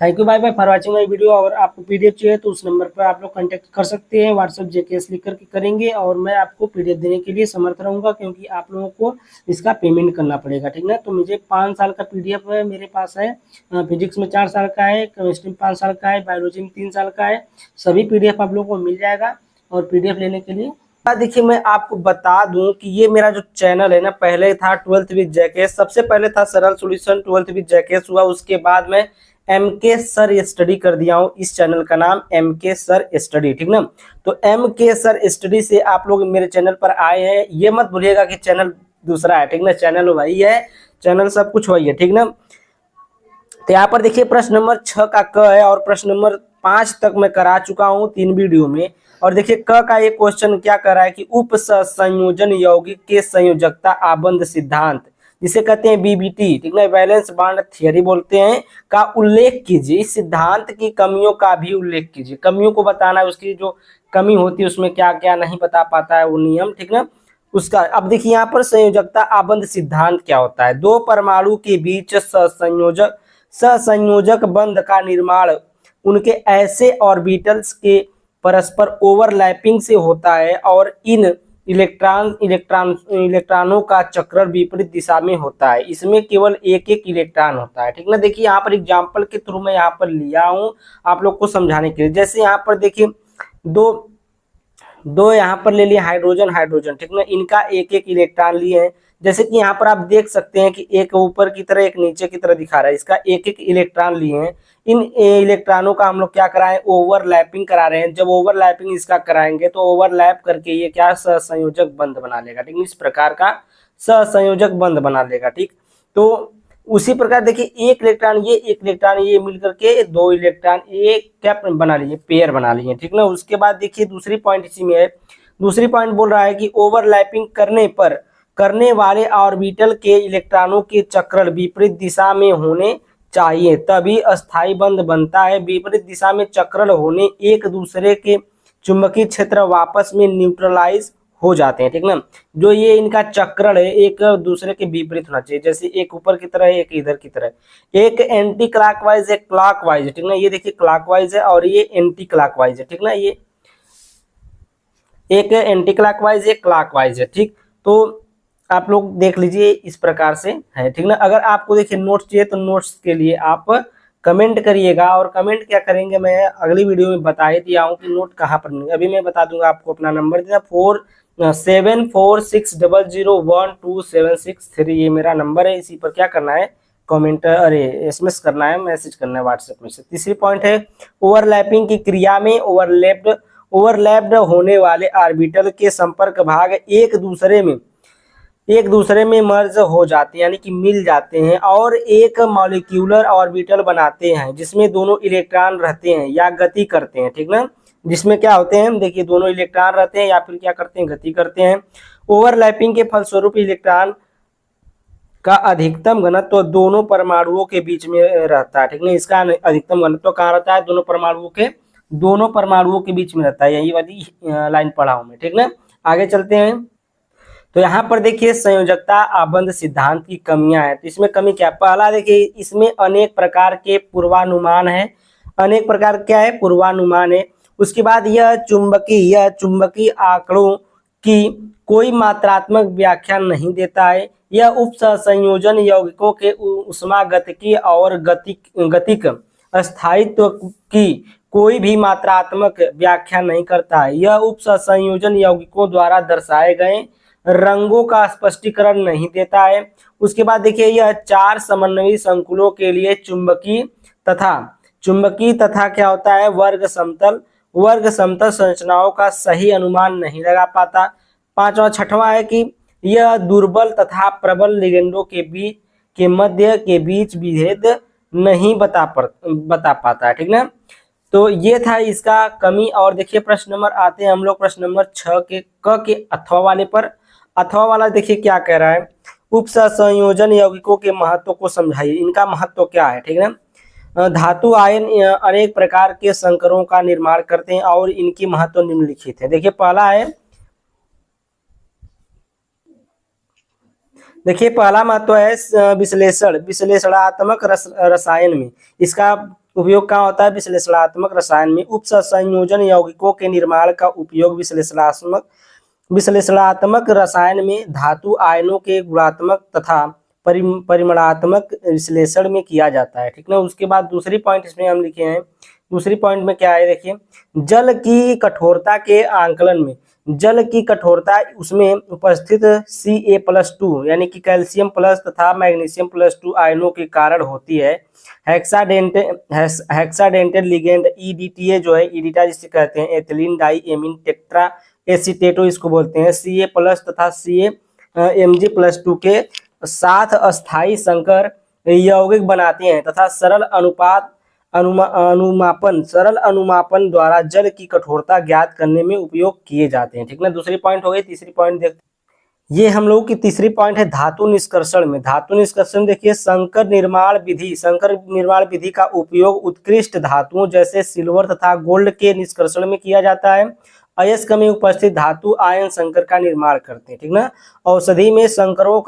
Thank you, bye bye for watching my video. और आपको पीडीएफ चाहिए तो उस नंबर पर आप लोग कांटेक्ट कर सकते हैं, व्हाट्सएप जेकेएस लिख करके करेंगे, और मैं आपको पीडीएफ देने के लिए समर्थ रहूंगा, क्योंकि आप लोगों को इसका पेमेंट करना पड़ेगा, ठीक ना। तो मुझे 5 साल का पीडीएफ है मेरे पास है, फिजिक्स में 4 साल का है, केमिस्ट्री में 5 साल का है, बायोलॉजी में 3 साल का है। सभी पीडीएफ आप लोगों को मिल जाएगा। और पीडीएफ लेने के लिए देखिए मैं आपको बता दूं कि ये मेरा जो चैनल है ना, पहले था 12th विद जैकेस, सबसे पहले था सरल सॉल्यूशन, 12th विद जैकेस हुआ, उसके बाद में MK सर स्टडी कर दिया हूँ। इस चैनल का नाम MK सर स्टडी, ठीक ना। तो MK सर स्टडी से आप लोग मेरे चैनल पर आए हैं, ये मत भूलिएगा कि चैनल दूसरा है, ठीक ना। चैनल वही है, चैनल सब कुछ वही है, ठीक ना। तो यहाँ पर देखिए प्रश्न नंबर 6 का क है, और प्रश्न नंबर 5 तक मैं करा चुका हूँ 3 वीडियो में। और देखिए क का एक क्वेश्चन क्या कर रहा है कि उप संयोजन यौगिक के संयोजकता आबंध सिद्धांत, जिसे कहते हैं बीबीटी, ठीक ना, वैलेंस बांड थियरी बोलते हैं, का उल्लेख कीजिए। इस सिद्धांत की कमियों का भी उल्लेख कीजिए। कमियों को बताना है, उसकी जो कमी होती है उसमें क्या क्या नहीं बता पाता है वो नियम, ठीक ना, उसका। अब देखिए यहाँ पर संयोजकता आबंध सिद्धांत क्या होता है, दो परमाणु के बीच सहसंयोजक बंध का निर्माण उनके ऐसे ऑर्बिटल्स के परस्पर ओवरलैपिंग से होता है और इन इलेक्ट्रॉनों का चक्रण विपरीत दिशा में होता है। इसमें केवल एक एक इलेक्ट्रॉन होता है, ठीक ना। देखिए यहाँ पर एग्जाम्पल के थ्रू मैं यहाँ पर लिया हूँ आप लोग को समझाने के लिए। जैसे यहाँ पर देखिए दो यहाँ पर ले लिए हाइड्रोजन, ठीक ना। इनका एक एक इलेक्ट्रॉन लिए हैं। जैसे कि यहाँ पर आप देख सकते हैं कि एक ऊपर की तरह एक नीचे की तरह दिखा रहा है, इसका एक एक इलेक्ट्रॉन लिए हैं। इन इलेक्ट्रॉनों का हम लोग क्या कराएं, ओवरलैपिंग करा रहे हैं। जब ओवरलैपिंग इसका कराएंगे तो ओवरलैप करके ये क्या सहसंयोजक बंध बना लेगा, ठीक। इस प्रकार का सहसंयोजक बंध बना लेगा, ठीक। तो उसी प्रकार देखिए एक इलेक्ट्रॉन ये मिलकर के दो इलेक्ट्रॉन एक क्या बना लीजिए, पेयर बना लीजिए, ठीक ना। उसके बाद देखिए दूसरी पॉइंट इसी में है। दूसरी पॉइंट बोल रहा है कि ओवरलैपिंग करने वाले ऑर्बिटल के इलेक्ट्रॉनों के चक्रण विपरीत दिशा में होने चाहिए, तभी अस्थायी बंध बनता है। विपरीत दिशा में चक्रण होने एक दूसरे के चुंबकीय क्षेत्र वापस में न्यूट्रलाइज हो जाते हैं, ठीक ना। जो ये इनका चक्रण है एक दूसरे के विपरीत होना चाहिए, जैसे एक ऊपर की तरह है एक इधर की तरह, एक एंटी क्लॉकवाइज एक क्लॉकवाइज है, ठीक ना। ये देखिए क्लॉकवाइज है और ये एंटी क्लॉकवाइज है, ठीक ना। ये एक एंटी क्लॉकवाइज एक क्लॉकवाइज है, ठीक। तो आप लोग देख लीजिए इस प्रकार से है, ठीक ना। अगर आपको देखिए नोट्स चाहिए तो नोट्स के लिए आप कमेंट करिएगा, और कमेंट क्या करेंगे मैं अगली वीडियो में बता ही दिया हूँ कि नोट कहाँ पर मिलेगा। अभी मैं बता दूंगा आपको अपना नंबर देना 4746001276 ये मेरा नंबर है। इसी पर क्या करना है, कमेंट अरे एसएमएस करना है, मैसेज करना है व्हाट्सएप में से। तीसरी पॉइंट है ओवरलैपिंग की क्रिया में ओवरलैप्ड होने वाले ऑर्बिटल के संपर्क भाग एक दूसरे में मर्ज हो जाते हैं, यानी कि मिल जाते हैं, और एक मॉलिक्यूलर ऑर्बिटल बनाते हैं जिसमें दोनों इलेक्ट्रॉन रहते हैं या गति करते हैं, ठीक ना। जिसमें क्या होते हैं, देखिए दोनों इलेक्ट्रॉन रहते हैं या फिर क्या करते हैं, गति करते हैं। ओवरलैपिंग के फलस्वरूप इलेक्ट्रॉन का अधिकतम घनत्व तो दोनों परमाणुओं के बीच में रहता है, ठीक ना। इसका अधिकतम घनत्व तो कहाँ रहता है, दोनों परमाणुओं के बीच में रहता है। यही वाली लाइन पढ़ा हूं मैं, ठीक ना। आगे चलते हैं। तो यहाँ पर देखिए संयोजकता आबंध सिद्धांत की कमियां हैं। तो इसमें कमी क्या है, पहला देखिए इसमें अनेक प्रकार के पूर्वानुमान है, अनेक प्रकार क्या है, पूर्वानुमान है। उसके बाद यह चुंबकीय आंकड़ों की कोई मात्रात्मक व्याख्या नहीं देता है। यह उप संयोजन यौगिकों के ऊष्मागतिकी और गतिक स्थायित्व की कोई भी मात्रात्मक व्याख्या नहीं करता है। यह उप संयोजन यौगिकों द्वारा दर्शाए गए रंगों का स्पष्टीकरण नहीं देता है। उसके बाद देखिए यह चार समन्वयी संकुलों के लिए चुंबकीय तथा क्या होता है, वर्ग समतल संरचनाओं का सही अनुमान नहीं लगा पाता। पांचवा छठवां है कि यह दुर्बल तथा प्रबल लिगेंडों के मध्य के बीच विभेद नहीं बता पाता है, ठीक ना। तो ये था इसका कमी। और देखिए प्रश्न नंबर आते हैं हम लोग प्रश्न नंबर 6 के क के अथवा वाले पर। अथवा वाला देखिए क्या कह रहा है, उप संयोजन यौगिकों के महत्व को समझाइए। इनका महत्व क्या है, ठीक है। धातु आयन अनेक प्रकार के संकरों का निर्माण करते हैं और इनकी महत्व निम्नलिखित है। देखिए पहला है, देखिए पहला महत्व है विश्लेषणात्मक रसायन में। इसका उपयोग कहाँ होता है, विश्लेषणात्मक रसायन में। उप संयोजन यौगिकों के निर्माण का उपयोग विश्लेषणात्मक रसायन में धातु आयनों के गुणात्मक तथा परिमाणात्मक विश्लेषण में किया जाता है, ठीक ना। उसके बाद दूसरी पॉइंट इसमें हम लिखे हैं, दूसरी पॉइंट में क्या है, देखिए जल की कठोरता के आंकलन में जल की कठोरता उसमें उपस्थित Ca+2 यानी कि कैल्शियम प्लस तथा मैग्नीशियम +2 आयनों के कारण होती है। हेक्साडेंटेड लिगेंड EDTA जो है, EDTA जिसे कहते हैं एथिलीन डाई एमीन टेट्रा एसीटेटो इसको बोलते हैं, Ca+ तथा Mg+2 के साथ अस्थाई संकर यौगिक बनाते हैं तथा सरल अनुमापन द्वारा जल की कठोरता ज्ञात करने में उपयोग किए जाते हैं, ठीक ना। दूसरी पॉइंट हो गई। तीसरी पॉइंट देखते हैं, ये हम लोगों की तीसरी पॉइंट है धातु निष्कर्षण में। धातु निष्कर्षण देखिए संकर निर्माण विधि का उपयोग उत्कृष्ट धातुओं जैसे सिल्वर तथा गोल्ड के निष्कर्षण में किया जाता है। अयस्क में उपस्थित धातु आयन संकर का निर्माण करते हैं, ठीक ना। औषधि में संकरों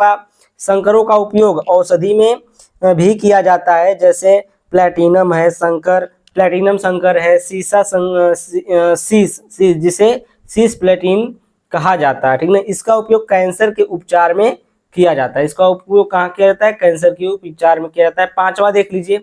का उपयोग औषधि में भी किया जाता है, जैसे प्लेटिनम है, संकर प्लेटिनम संकर है, सीस जिसे सीस प्लेटिन कहा जाता है, ठीक ना। इसका उपयोग कैंसर के उपचार में किया जाता है। इसका उपयोग कहाँ किया जाता है? कैंसर के उपचार में किया जाता है। पांचवा देख लीजिए,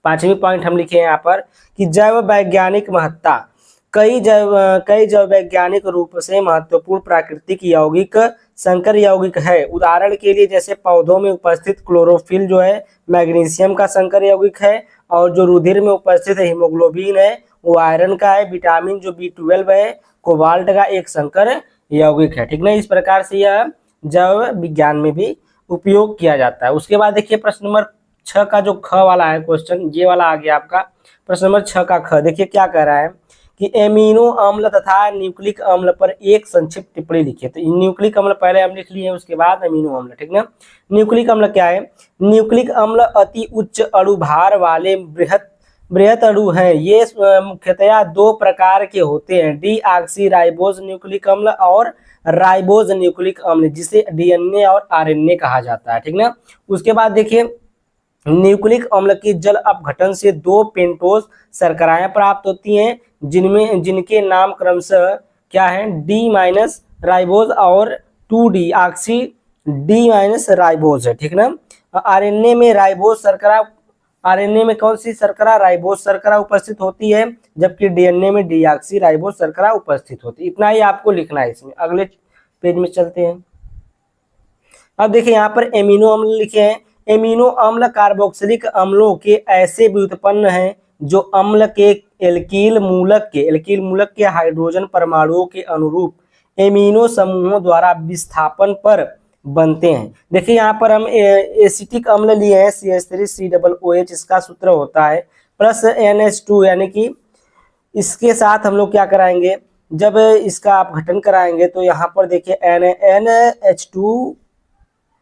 पांचवी पॉइंट हम लिखे हैं यहाँ पर कि जैव वैज्ञानिक महत्ता। कई जैव वैज्ञानिक रूप से महत्वपूर्ण प्राकृतिक यौगिक संकर यौगिक है। उदाहरण के लिए जैसे पौधों में उपस्थित क्लोरोफिल जो है मैग्नीशियम का संकर यौगिक है, और जो रुधिर में उपस्थित हीमोग्लोबिन है वो आयरन का है। विटामिन जो B12 है कोबाल्ट का एक संकर यौगिक है, ठीक ना। इस प्रकार से यह जैव विज्ञान में भी उपयोग किया जाता है। उसके बाद देखिए प्रश्न नंबर 6 का जो ख वाला है क्वेश्चन, ये वाला आ गया आपका प्रश्न नंबर 6 का ख। देखिए क्या कह रहा है कि एमिनो अम्ल तथा न्यूक्लिक अम्ल पर एक संक्षिप्त टिप्पणी लिखिए। तो न्यूक्लिक अम्ल पहले हम लिख लिए, उसके बाद अमीनो अम्ल, ठीक ना। न्यूक्लिक अम्ल क्या है? न्यूक्लिक अम्ल अति उच्च अणुभार वाले बृहत अणु हैं। ये मुख्यतया दो प्रकार के होते हैं, डीऑक्सी राइबोज न्यूक्लिक अम्ल और राइबोज न्यूक्लिक अम्ल, जिसे डीएनए और आरएनए कहा जाता है, ठीक ना। उसके बाद देखिए न्यूक्लिक अम्ल की जल अपघटन से 2 पेंटोज शर्कराएं प्राप्त होती हैं, जिनके नाम क्रमशः क्या है? डी माइनस राइबोज और 2D oxy D minus ribose है, ठीक ना। आरएनए में राइबोज शर्करा, आरएनए में कौन सी शर्करा? राइबोज शर्करा उपस्थित होती है, जबकि डीएनए में डीऑक्सी राइबोज शर्करा उपस्थित होती है। इतना ही आपको लिखना है इसमें। अगले पेज में चलते हैं। अब देखिए यहाँ पर एमिनो अम्ल लिखे हैं। एमिनो अम्ल कार्बोक्सिलिक अम्लों के ऐसे व्युत्पन्न हैं जो अम्ल के एल्कील मूलक के हाइड्रोजन परमाणुओं के अनुरूप एमिनो समूहों द्वारा विस्थापन पर बनते हैं। देखिए यहाँ पर हम एसिटिक अम्ल लिए हैं CH3COOH, इसका सूत्र होता है प्लस NH2, यानी कि इसके साथ हम लोग क्या कराएंगे? जब इसका आप घटन कराएंगे तो यहाँ पर देखिए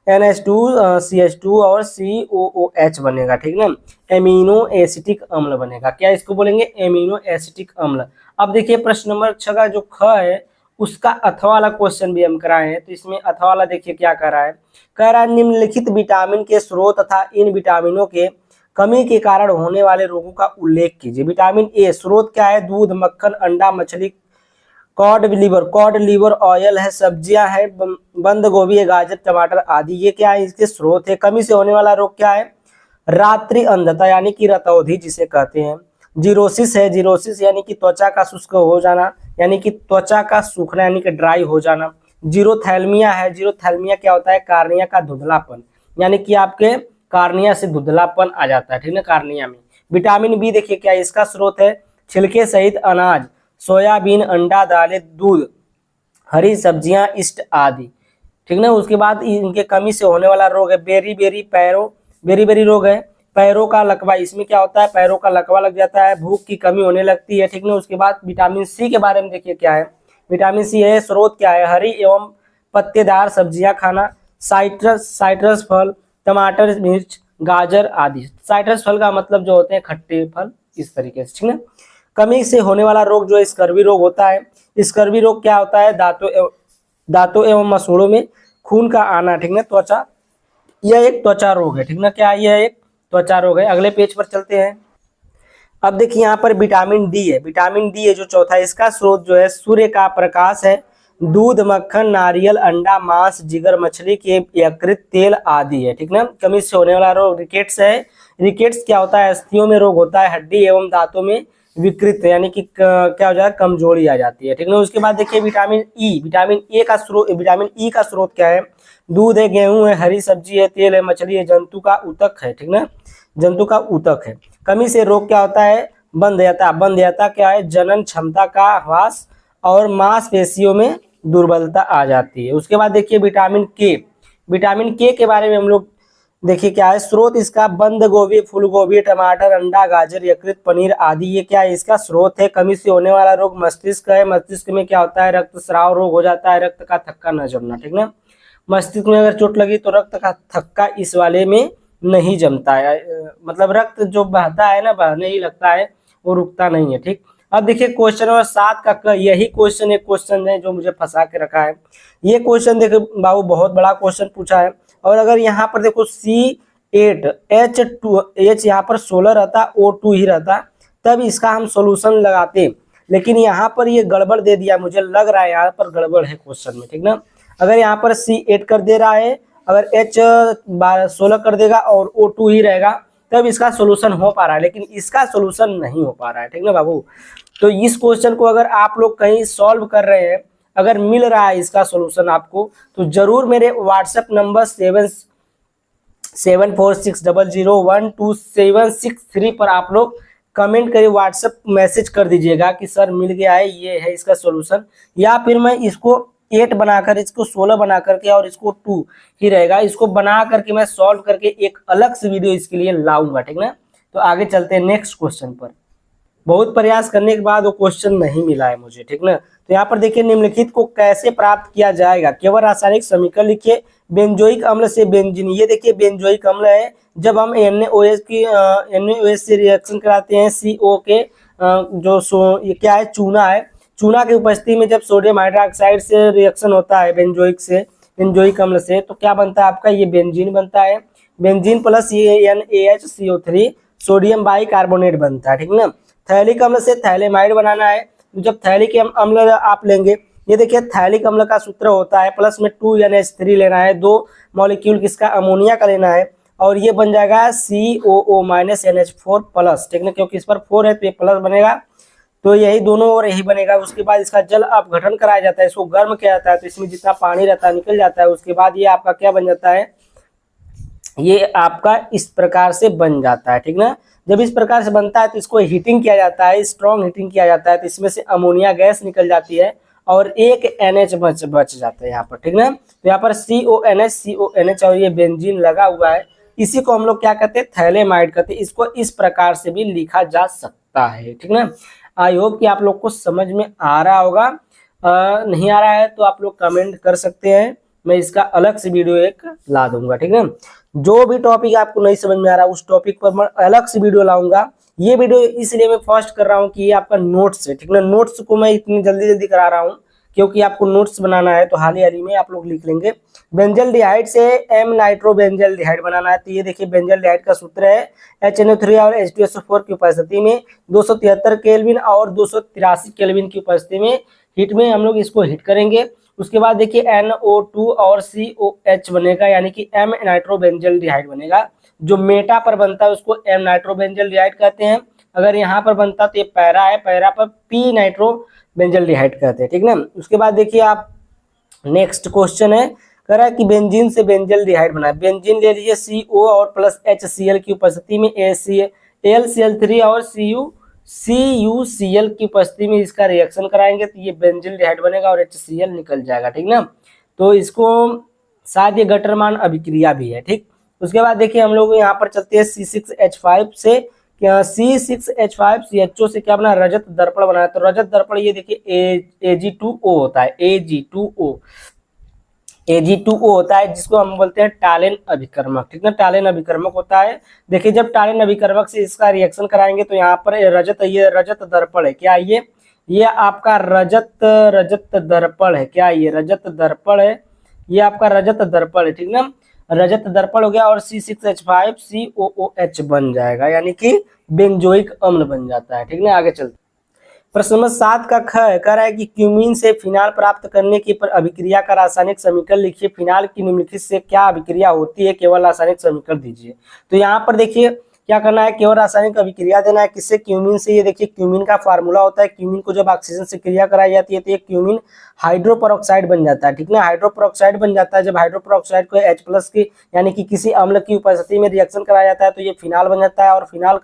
NH2 CH2 और COOH बनेगा, ठीक ना। एमिनो एसिटिक अम्ल बनेगा। क्या इसको बोलेंगे? एमिनो एसिटिक अम्ल। अब देखिए प्रश्न नंबर 6 का जो ख है उसका अथवा वाला क्वेश्चन भी हम कराए हैं। तो इसमें अथवा वाला देखिए क्या कह रहा है? कह रहा है निम्नलिखित विटामिन के स्रोत तथा इन विटामिनों के कमी के कारण होने वाले रोगों का उल्लेख कीजिए। विटामिन ए स्रोत क्या है? दूध, मक्खन, अंडा, मछली, कॉड लीवर ऑयल है, सब्जियां है, बंद गोभी है, गाजर, टमाटर आदि, ये क्या है? इसके स्रोत है। कमी से होने वाला रोग क्या है? रात्रि अंधता यानी कि रतौंधी जिसे कहते हैं। जीरोसिस है, जीरोसिस यानी कि त्वचा का शुष्क हो जाना, यानी कि त्वचा का सूखना यानी कि ड्राई हो जाना। जीरोथैल्मिया है, जीरोथैल्मिया क्या होता है? कार्निया का धुंधलापन, यानी कि आपके कार्निया से धुंधलापन आ जाता है, ठीक ना, कार्निया में। विटामिन बी देखिए क्या इसका स्रोत है? छिलके सहित अनाज, सोयाबीन, अंडा, दालें, दूध, हरी सब्जियां, इस्ट आदि, ठीक ना। उसके बाद इनके कमी से होने वाला रोग है बेरी रोग है। पैरों का लकवा, इसमें क्या होता है? पैरों का लकवा लग जाता है, भूख की कमी होने लगती है, ठीक ना। उसके बाद विटामिन सी के बारे में देखिए क्या है? विटामिन सी है, स्रोत क्या है? हरी एवं पत्तेदार सब्जियां खाना, साइट्रस फल, टमाटर, मिर्च, गाजर आदि। साइट्रस फल का मतलब जो होते हैं खट्टे फल, इस तरीके से, ठीक ना। कमी से होने वाला रोग जो है स्कर्वी रोग होता है। स्कर्वी रोग क्या होता है? दांतों एवं मसूड़ों में खून का आना, ठीक ना। त्वचा, यह एक त्वचा रोग है, ठीक ना। क्या यह एक त्वचा रोग है? अगले पेज पर चलते हैं। अब देखिए यहाँ पर विटामिन डी है। विटामिन डी है जो चौथा, इसका स्रोत जो है सूर्य का प्रकाश है, दूध, मक्खन, नारियल, अंडा, मांस, जिगर, मछली के यकृत तेल आदि है, ठीक ना। कमी से होने वाला रोग रिकेट्स है। रिकेट्स क्या होता है? अस्थियों में रोग होता है, हड्डी एवं दांतों में विकृत, यानी कि क्या हो जाए? कमजोरी आ जाती है, ठीक ना। उसके बाद देखिए विटामिन ई, विटामिन ई का स्रोत क्या है? दूध है, गेहूं है, हरी सब्जी है, तेल है, मछली है, जंतु का ऊतक है, ठीक ना, जंतु का ऊतक है। कमी से रोग क्या होता है? बंध्यता क्या है? जनन क्षमता का ह्रास और मांसपेशियों में दुर्बलता आ जाती है। उसके बाद देखिए विटामिन के के बारे में हम लोग देखिए क्या है? स्रोत इसका बंद गोभी, फूल गोभी, टमाटर, अंडा, गाजर, यकृत, पनीर आदि, ये क्या है? इसका स्रोत है। कमी से होने वाला रोग मस्तिष्क है। मस्तिष्क में क्या होता है? रक्तस्राव रोग हो जाता है, रक्त का थक्का न जमना, ठीक ना। मस्तिष्क में अगर चोट लगी तो रक्त का थक्का इस वाले में नहीं जमता है, मतलब रक्त जो बहता है ना, बहने ही लगता है, वो रुकता नहीं है, ठीक। अब देखिए क्वेश्चन नंबर 7 का यही क्वेश्चन एक क्वेश्चन है जो मुझे फंसा के रखा है। ये क्वेश्चन देखो बाबू बहुत बड़ा क्वेश्चन पूछा है, और अगर यहाँ पर देखो 8 H यहाँ पर 16 रहता, O2 ही रहता, तब इसका हम सॉल्यूशन लगाते। लेकिन यहाँ पर ये गड़बड़ दे दिया, मुझे लग रहा है यहाँ पर गड़बड़ है क्वेश्चन में, ठीक ना। अगर यहाँ पर C8 कर दे रहा है, अगर H 16 कर देगा और O2 ही रहेगा, तब इसका सोल्यूशन हो पा रहा है, लेकिन इसका सोल्यूशन नहीं हो पा रहा है, ठीक ना बाबू। तो इस क्वेश्चन को अगर आप लोग कहीं सॉल्व कर रहे हैं, अगर मिल रहा है इसका सोल्यूशन आपको, तो जरूर मेरे व्हाट्सएप नंबर 7460012763 पर आप लोग कमेंट करिए, व्हाट्सएप मैसेज कर दीजिएगा कि सर मिल गया है, ये है इसका सोल्यूशन। या फिर मैं इसको 8 बनाकर, इसको 16 बना करके और इसको 2 ही रहेगा, इसको बना करके मैं सॉल्व करके एक अलग से वीडियो इसके लिए लाऊंगा, ठीक ना। तो आगे चलते हैं नेक्स्ट क्वेश्चन पर। बहुत प्रयास करने के बाद वो क्वेश्चन नहीं मिला है मुझे, ठीक ना। तो यहाँ पर देखिए, निम्नलिखित को कैसे प्राप्त किया जाएगा, केवल रासायनिक समीकरण लिखिए। बेंजोइक अम्ल से बेंजीन, ये देखिए बेंजोइक अम्ल है। जब हम NaOH से रिएक्शन कराते हैं CO के ये क्या है, चूना है, चूना की उपस्थिति में जब सोडियम हाइड्रोक्साइड से रिएक्शन होता है बेंजोइक अम्ल से, तो क्या बनता है आपका, ये बेंजीन बनता है। बेंजीन प्लस ये NaHCO3 सोडियम बाइकार्बोनेट बनता है, ठीक ना। थैलिक अम्ल से थैलेमाइड बनाना है, तो जब थैलिक अम्ल आप लेंगे, ये देखिए थैलिक अम्ल का सूत्र होता है प्लस में 2NH3 लेना है, 2 मॉलिक्यूल किसका, अमोनिया का लेना है, और ये बन जाएगा COO NH4 प्लस, ठीक ना, क्योंकि इस पर 4 है तो ये प्लस बनेगा, तो यही दोनों और यही बनेगा। उसके बाद इसका जल अपघटन कराया जाता है, इसको गर्म किया जाता है, तो इसमें जितना पानी रहता है निकल जाता है। उसके बाद ये आपका क्या बन जाता है, ये आपका इस प्रकार से बन जाता है, ठीक ना। जब इस प्रकार से बनता है तो इसको हीटिंग किया जाता है, स्ट्रॉन्ग हीटिंग किया जाता है, तो इसमें से अमोनिया गैस निकल जाती है और एक NH बच जाता है यहाँ पर, ठीक ना। तो यहाँ पर CONH और ये बेंजीन लगा हुआ है, इसी को हम लोग क्या कहते हैं, थैलेमाइड कहते हैं। इसको इस प्रकार से भी लिखा जा सकता है, ठीक ना। आई होप कि आप लोग को समझ में आ रहा होगा। नहीं आ रहा है तो आप लोग कमेंट कर सकते हैं, मैं इसका अलग से वीडियो एक ला दूंगा, ठीक है। जो भी टॉपिक आपको नहीं समझ में आ रहा उस टॉपिक पर मैं अलग से वीडियो लाऊंगा। ये वीडियो इसलिए मैं फर्स्ट कर रहा हूँ कि ये आपका नोट्स है, ठीक है। नोट्स को मैं इतनी जल्दी करा रहा हूँ क्योंकि आपको नोट्स बनाना है, तो हाल ही में आप लोग लिख लेंगे। बेंजल्डिहाइड से M नाइट्रोबेंजल्डिहाइड बनाना है, तो ये देखिए बेंजल्डिहाइड का सूत्र है HNO3 और H2SO4 की उपस्थिति में 273 केल्विन और 283 केल्विन की उपस्थिति में हीट में हम लोग इसको हीट करेंगे। उसके बाद देखिए NO2 और COH बनेगा, यानी कि M नाइट्रोबेंजल्डिहाइड बनेगा। जो मेटा पर बनता है उसको M नाइट्रोबेंजल्डिहाइड कहते हैं। अगर यहाँ पर बनता तो ये पैरा है, पैरा पर P नाइट्रोबेंजल्डिहाइड कहते हैं, ठीक ना। उसके बाद देखिए आप नेक्स्ट क्वेश्चन है, कह रहा है कि बेंजीन से बेंजल्डिहाइड बना है। बेंजीन ले लीजिए CO और प्लस HCl की उपस्थिति में AlCl3 और CuCl की उपस्थिति में इसका रिएक्शन कराएंगे, तो ये बेंजल्डिहाइड बनेगा और HCl निकल जाएगा, ठीक ना। तो इसको शायद ये गटरमान अभिक्रिया भी है, ठीक। उसके बाद देखिए हम लोग यहाँ पर चलते हैं C6H5 से, C6H5CHO से क्या बना, रजत दर्पण बना है। तो रजत दर्पण ये देखिए Ag2O होता है, Ag2O होता है, जिसको हम बोलते हैं टालेन अभिकर्मक, ठीक ना। टालेन अभिकर्मक होता है। देखिए जब टालेन अभिकर्मक से इसका रिएक्शन कराएंगे तो यहाँ पर रजत, ये रजत दर्पण है क्या, ये आपका रजत दर्पण है क्या, ये रजत दर्पण है, ये आपका रजत दर्पण है, ठीक ना। रजत दर्पण हो गया और C6H5COOH बन जाएगा, यानी कि बेंजोइक अम्ल बन जाता है, ठीक ना। आगे चलते प्रश्न नंबर 7 का ख है, कह रहा है कि क्यूमीन से फिनाल प्राप्त करने की अभिक्रिया का रासायनिक समीकरण लिखिए। फिनाल की निम्नलिखित से क्या अभिक्रिया होती है, केवल रासायनिक समीकरण दीजिए। तो यहाँ पर देखिए क्या करना है, केवल रासायनिक अभिक्रिया देना है, किससे, क्यूमीन से। ये देखिए क्यूमीन का फार्मूला होता है, क्यूमीन को जब ऑक्सीजन से क्रिया कराई जाती है तो ये क्यूमीन हाइड्रोपरऑक्साइड बन जाता है, ठीक ना। हाइड्रोपरऑक्साइड बन जाता है। जब हाइड्रोपरऑक्साइड को H+ की यानी कि किसी अम्ल की उपस्थिति में रिएक्शन कराया जाता है तो ये फिनाल बन जाता है, और फिनाल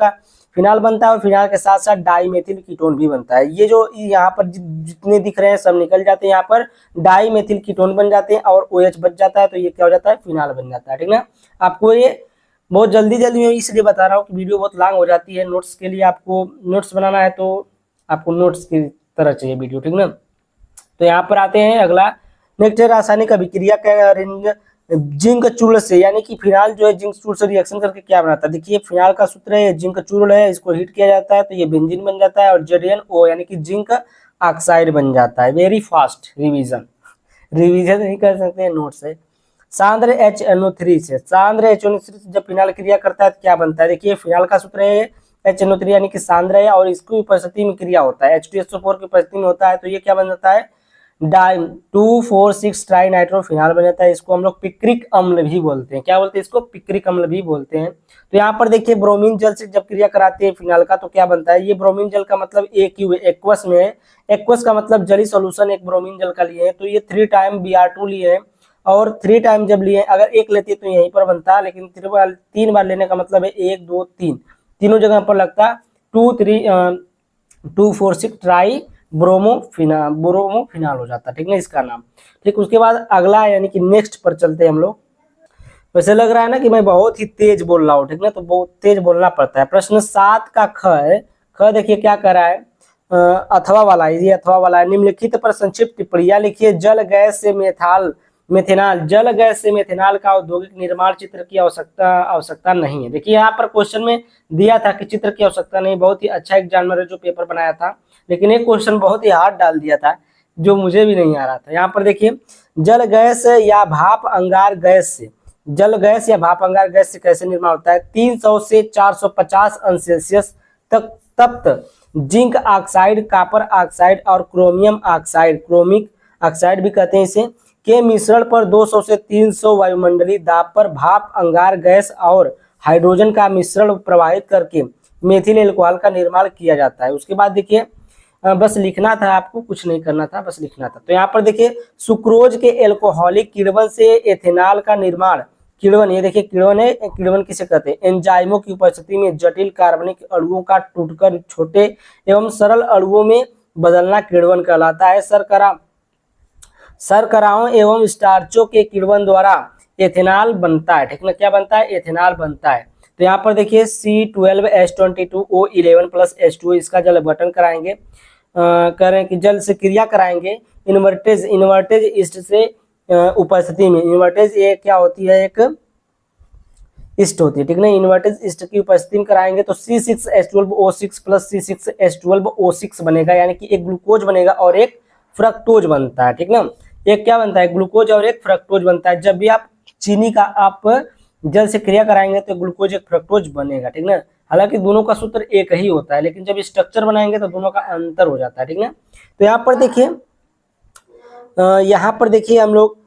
बनता है, और फिनाल के साथ साथ डाईमेथिल कीटोन भी बनता है। ये जो यहाँ पर जितने दिख रहे हैं सब निकल जाते हैं, यहाँ पर डाईमेथिल कीटोन बन जाते हैं और OH बच जाता है, तो ये क्या हो जाता है, फिनाल बन जाता है, ठीक ना। आपको ये बहुत जल्दी में इसलिए बता रहा हूँ कि वीडियो बहुत लॉन्ग हो जाती है। नोट्स के लिए आपको नोट्स बनाना है तो आपको नोट्स की तरह चाहिए वीडियो, ठीक ना। तो यहाँ पर आते हैं अगला, नेक्स्ट रासायनिक अभिक्रिया का जिंक चूर्ण से, यानी कि फिनाल जो है जिंक चूर्ण से रिएक्शन करके क्या बनाता है। देखिए फिनाल का सूत्र है, जिंक चूर्ण है, इसको हीट किया जाता है तो ये बेंजीन बन जाता है, और ZnO यानी कि जिंक ऑक्साइड बन जाता है। वेरी फास्ट रिवीजन नहीं कर सकते हैं नोट से। सांद्र HNO3 से, सांद्र HNO3 से जब फिनाइल क्रिया करता है तो क्या बनता है? देखिए फिनाइल का सूत्र है HNO3 यानी कि सांद्र है, और इसकी उपस्थिति में क्रिया होता है H2SO4 की उपस्थिति में होता है, तो ये क्या बन जाता है? 2,4,6 ट्राई नाइट्रोफिनाइल बन जाता है। इसको हम लोग पिक्रिक अम्ल भी बोलते हैं। क्या बोलते हैं इसको? पिक्रिक अम्ल भी बोलते हैं। तो यहाँ पर देखिए ब्रोमीन जल से जब क्रिया कराते हैं फिनाइल का तो क्या बनता है? ये ब्रोमीन जल का मतलब एक्वस में है। एक्वस का मतलब जली सोल्यूशन एक ब्रोमीन जल का लिए है, तो ये 3 टाइम Br2 लिए है, और 3 टाइम जब लिए, अगर एक लेते हैं तो यहीं पर बनता है, लेकिन 3 बार लेने का मतलब है 1 2 3 तीनों जगह पर लगता है 2,4,6 ट्राई ब्रोमोफिनाल हो जाता है, ठीक है इसका नाम। ठीक, उसके बाद अगला यानी कि नेक्स्ट पर चलते हैं हम लोग। वैसे लग रहा है ना कि मैं बहुत ही तेज बोल रहा हूँ, ठीक ना, तो बहुत तेज बोलना पड़ता है। प्रश्न 7 का ख है। ख देखिए क्या कर रहा है, अथवा वाला है, ये अथवा वाला है। निम्नलिखित पर संक्षिप्त टिप्पणियां लिखिए। जल गैस से मेथेनॉल, जल गैस से मेथेनॉल का औद्योगिक निर्माण चित्र की आवश्यकता नहीं है। देखिए यहाँ पर क्वेश्चन में दिया था कि चित्र की आवश्यकता नहीं। बहुत ही अच्छा एक जानवर है जो पेपर बनाया था, लेकिन एक क्वेश्चन बहुत ही हार्ड डाल दिया था जो मुझे भी नहीं आ रहा था। यहाँ पर देखिए जल गैस या भाप अंगार गैस से, जल गैस या भाप अंगार गैस से कैसे निर्माण होता है? 300 से 450 अंश सेल्सियस तक तप्त जिंक ऑक्साइड, कॉपर ऑक्साइड और क्रोमियम ऑक्साइड, क्रोमिक ऑक्साइड भी कहते हैं इसे, के मिश्रण पर 200 से 300 वायुमंडलीय दाब पर भाप अंगार गैस और हाइड्रोजन का मिश्रण प्रवाहित करके मेथिल एल्कोहल का निर्माण किया जाता है। उसके बाद देखिए बस लिखना था, आपको कुछ नहीं करना था, बस लिखना था। तो यहाँ पर देखिए सुक्रोज के एल्कोहलिक किण्वन से एथेनॉल का निर्माण, किण्वन, ये देखिए किण्वन है, किण्वन किसे कहते हैं? एंजाइमों की उपस्थिति में जटिल कार्बनिक अणुओं का टूटकर छोटे एवं सरल अणुओं में बदलना किण्वन कहलाता है। शर्कराओं एवं स्टार्चों के किण्वन द्वारा एथेनॉल बनता है, ठीक ना, क्या बनता है? एथेनॉल बनता है। तो यहाँ पर देखिए C12H22O11 प्लस H2O, इसका जल अपघटन कराएंगे, करें कि जल से क्रिया कराएंगे इन्वर्टेज ईस्ट से उपस्थिति में। इन्वर्टेज ये क्या होती है? एक ईस्ट होती है, ठीक ना, इन्वर्टेज ईस्ट की उपस्थिति में कराएंगे तो C6H12O6 प्लस C6H12O6 बनेगा, यानी कि एक ग्लूकोज बनेगा और एक फ्रक्टोज बनता है, ठीक ना। एक क्या बनता है? ग्लूकोज और एक फ्रक्टोज बनता है। जब भी आप चीनी का आप जल से क्रिया कराएंगे तो ग्लूकोज एक फ्रक्टोज बनेगा, ठीक ना। हालांकि दोनों का सूत्र एक ही होता है, लेकिन जब स्ट्रक्चर बनाएंगे तो दोनों का अंतर हो जाता है, ठीक ना। तो यहाँ पर देखिए हम लोग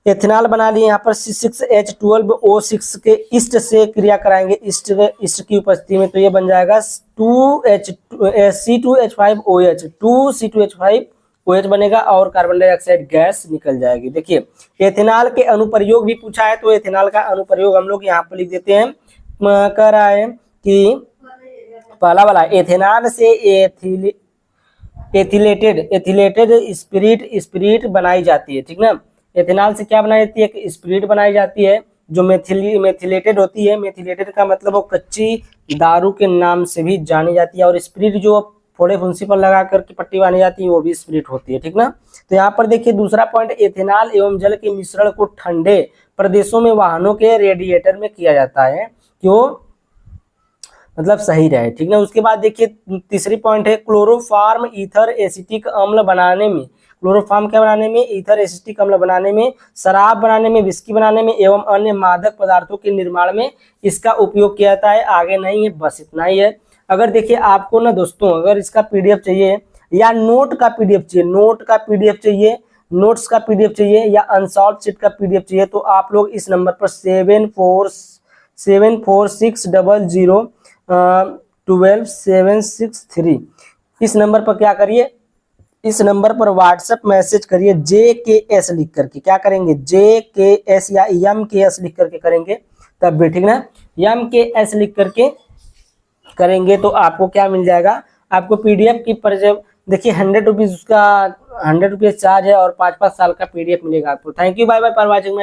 एथेनॉल बना लिए। यहाँ पर C6H12O6 के ईस्ट से क्रिया कराएंगे, ईस्ट की उपस्थिति में, तो ये बन जाएगा C2H5OH, 2C2H5OH बनेगा और कार्बन डाइऑक्साइड गैस निकल जाएगी। देखिए एथेनॉल के अनुप्रयोग भी पूछा है, तो एथेनॉल का अनुप्रयोग हम लोग यहाँ पर लिख देते हैं। कह रहा है कि पहला वाला एथेनॉल से एथिलेटेड स्पिरिट बनाई जाती है, ठीक ना। एथेनॉल से क्या बनाई जाती है? एक स्पिरिट बनाई जाती है जो मेथिलेटेड होती है। मेथिलेटेड का मतलब वो कच्ची दारू के नाम से भी जानी जाती है, और स्पिरिट जो फोड़े फुंसी पर लगा करके पट्टी बांधी जाती है वो भी स्पिरिट होती है, ठीक ना। तो यहाँ पर देखिए दूसरा पॉइंट, एथेनॉल एवं जल के मिश्रण को ठंडे प्रदेशों में वाहनों के रेडिएटर में किया जाता है, क्यों? मतलब सही रहे, ठीक ना। उसके बाद देखिए तीसरी पॉइंट है क्लोरोफार्म ईथर एसिटिक अम्ल बनाने में, क्लोरोफार्म क्या बनाने में? ईथर एसिटिक अम्ल बनाने में, शराब बनाने में, विस्की बनाने में एवं अन्य मादक पदार्थों के निर्माण में इसका उपयोग किया जाता है। आगे नहीं है, बस इतना ही है। अगर देखिए आपको ना दोस्तों अगर इसका पीडीएफ चाहिए या नोट का पीडीएफ चाहिए, नोट्स का पीडीएफ चाहिए या अनसॉल्व शीट का पीडीएफ चाहिए, तो आप लोग इस नंबर पर 7460120763 इस नंबर पर क्या करिए, इस नंबर पर व्हाट्सएप मैसेज करिए JKS लिख करके। क्या करेंगे? JKS या MKS लिख करके करेंगे तब भी, ठीक ना। MKS लिख करके करेंगे तो आपको क्या मिल जाएगा? आपको पीडीएफ की पर देखिए 100 रुपीज उसका 100 रुपीज चार्ज है और 5-5 साल का पीडीएफ मिलेगा आपको। Thank you, bye bye for watching.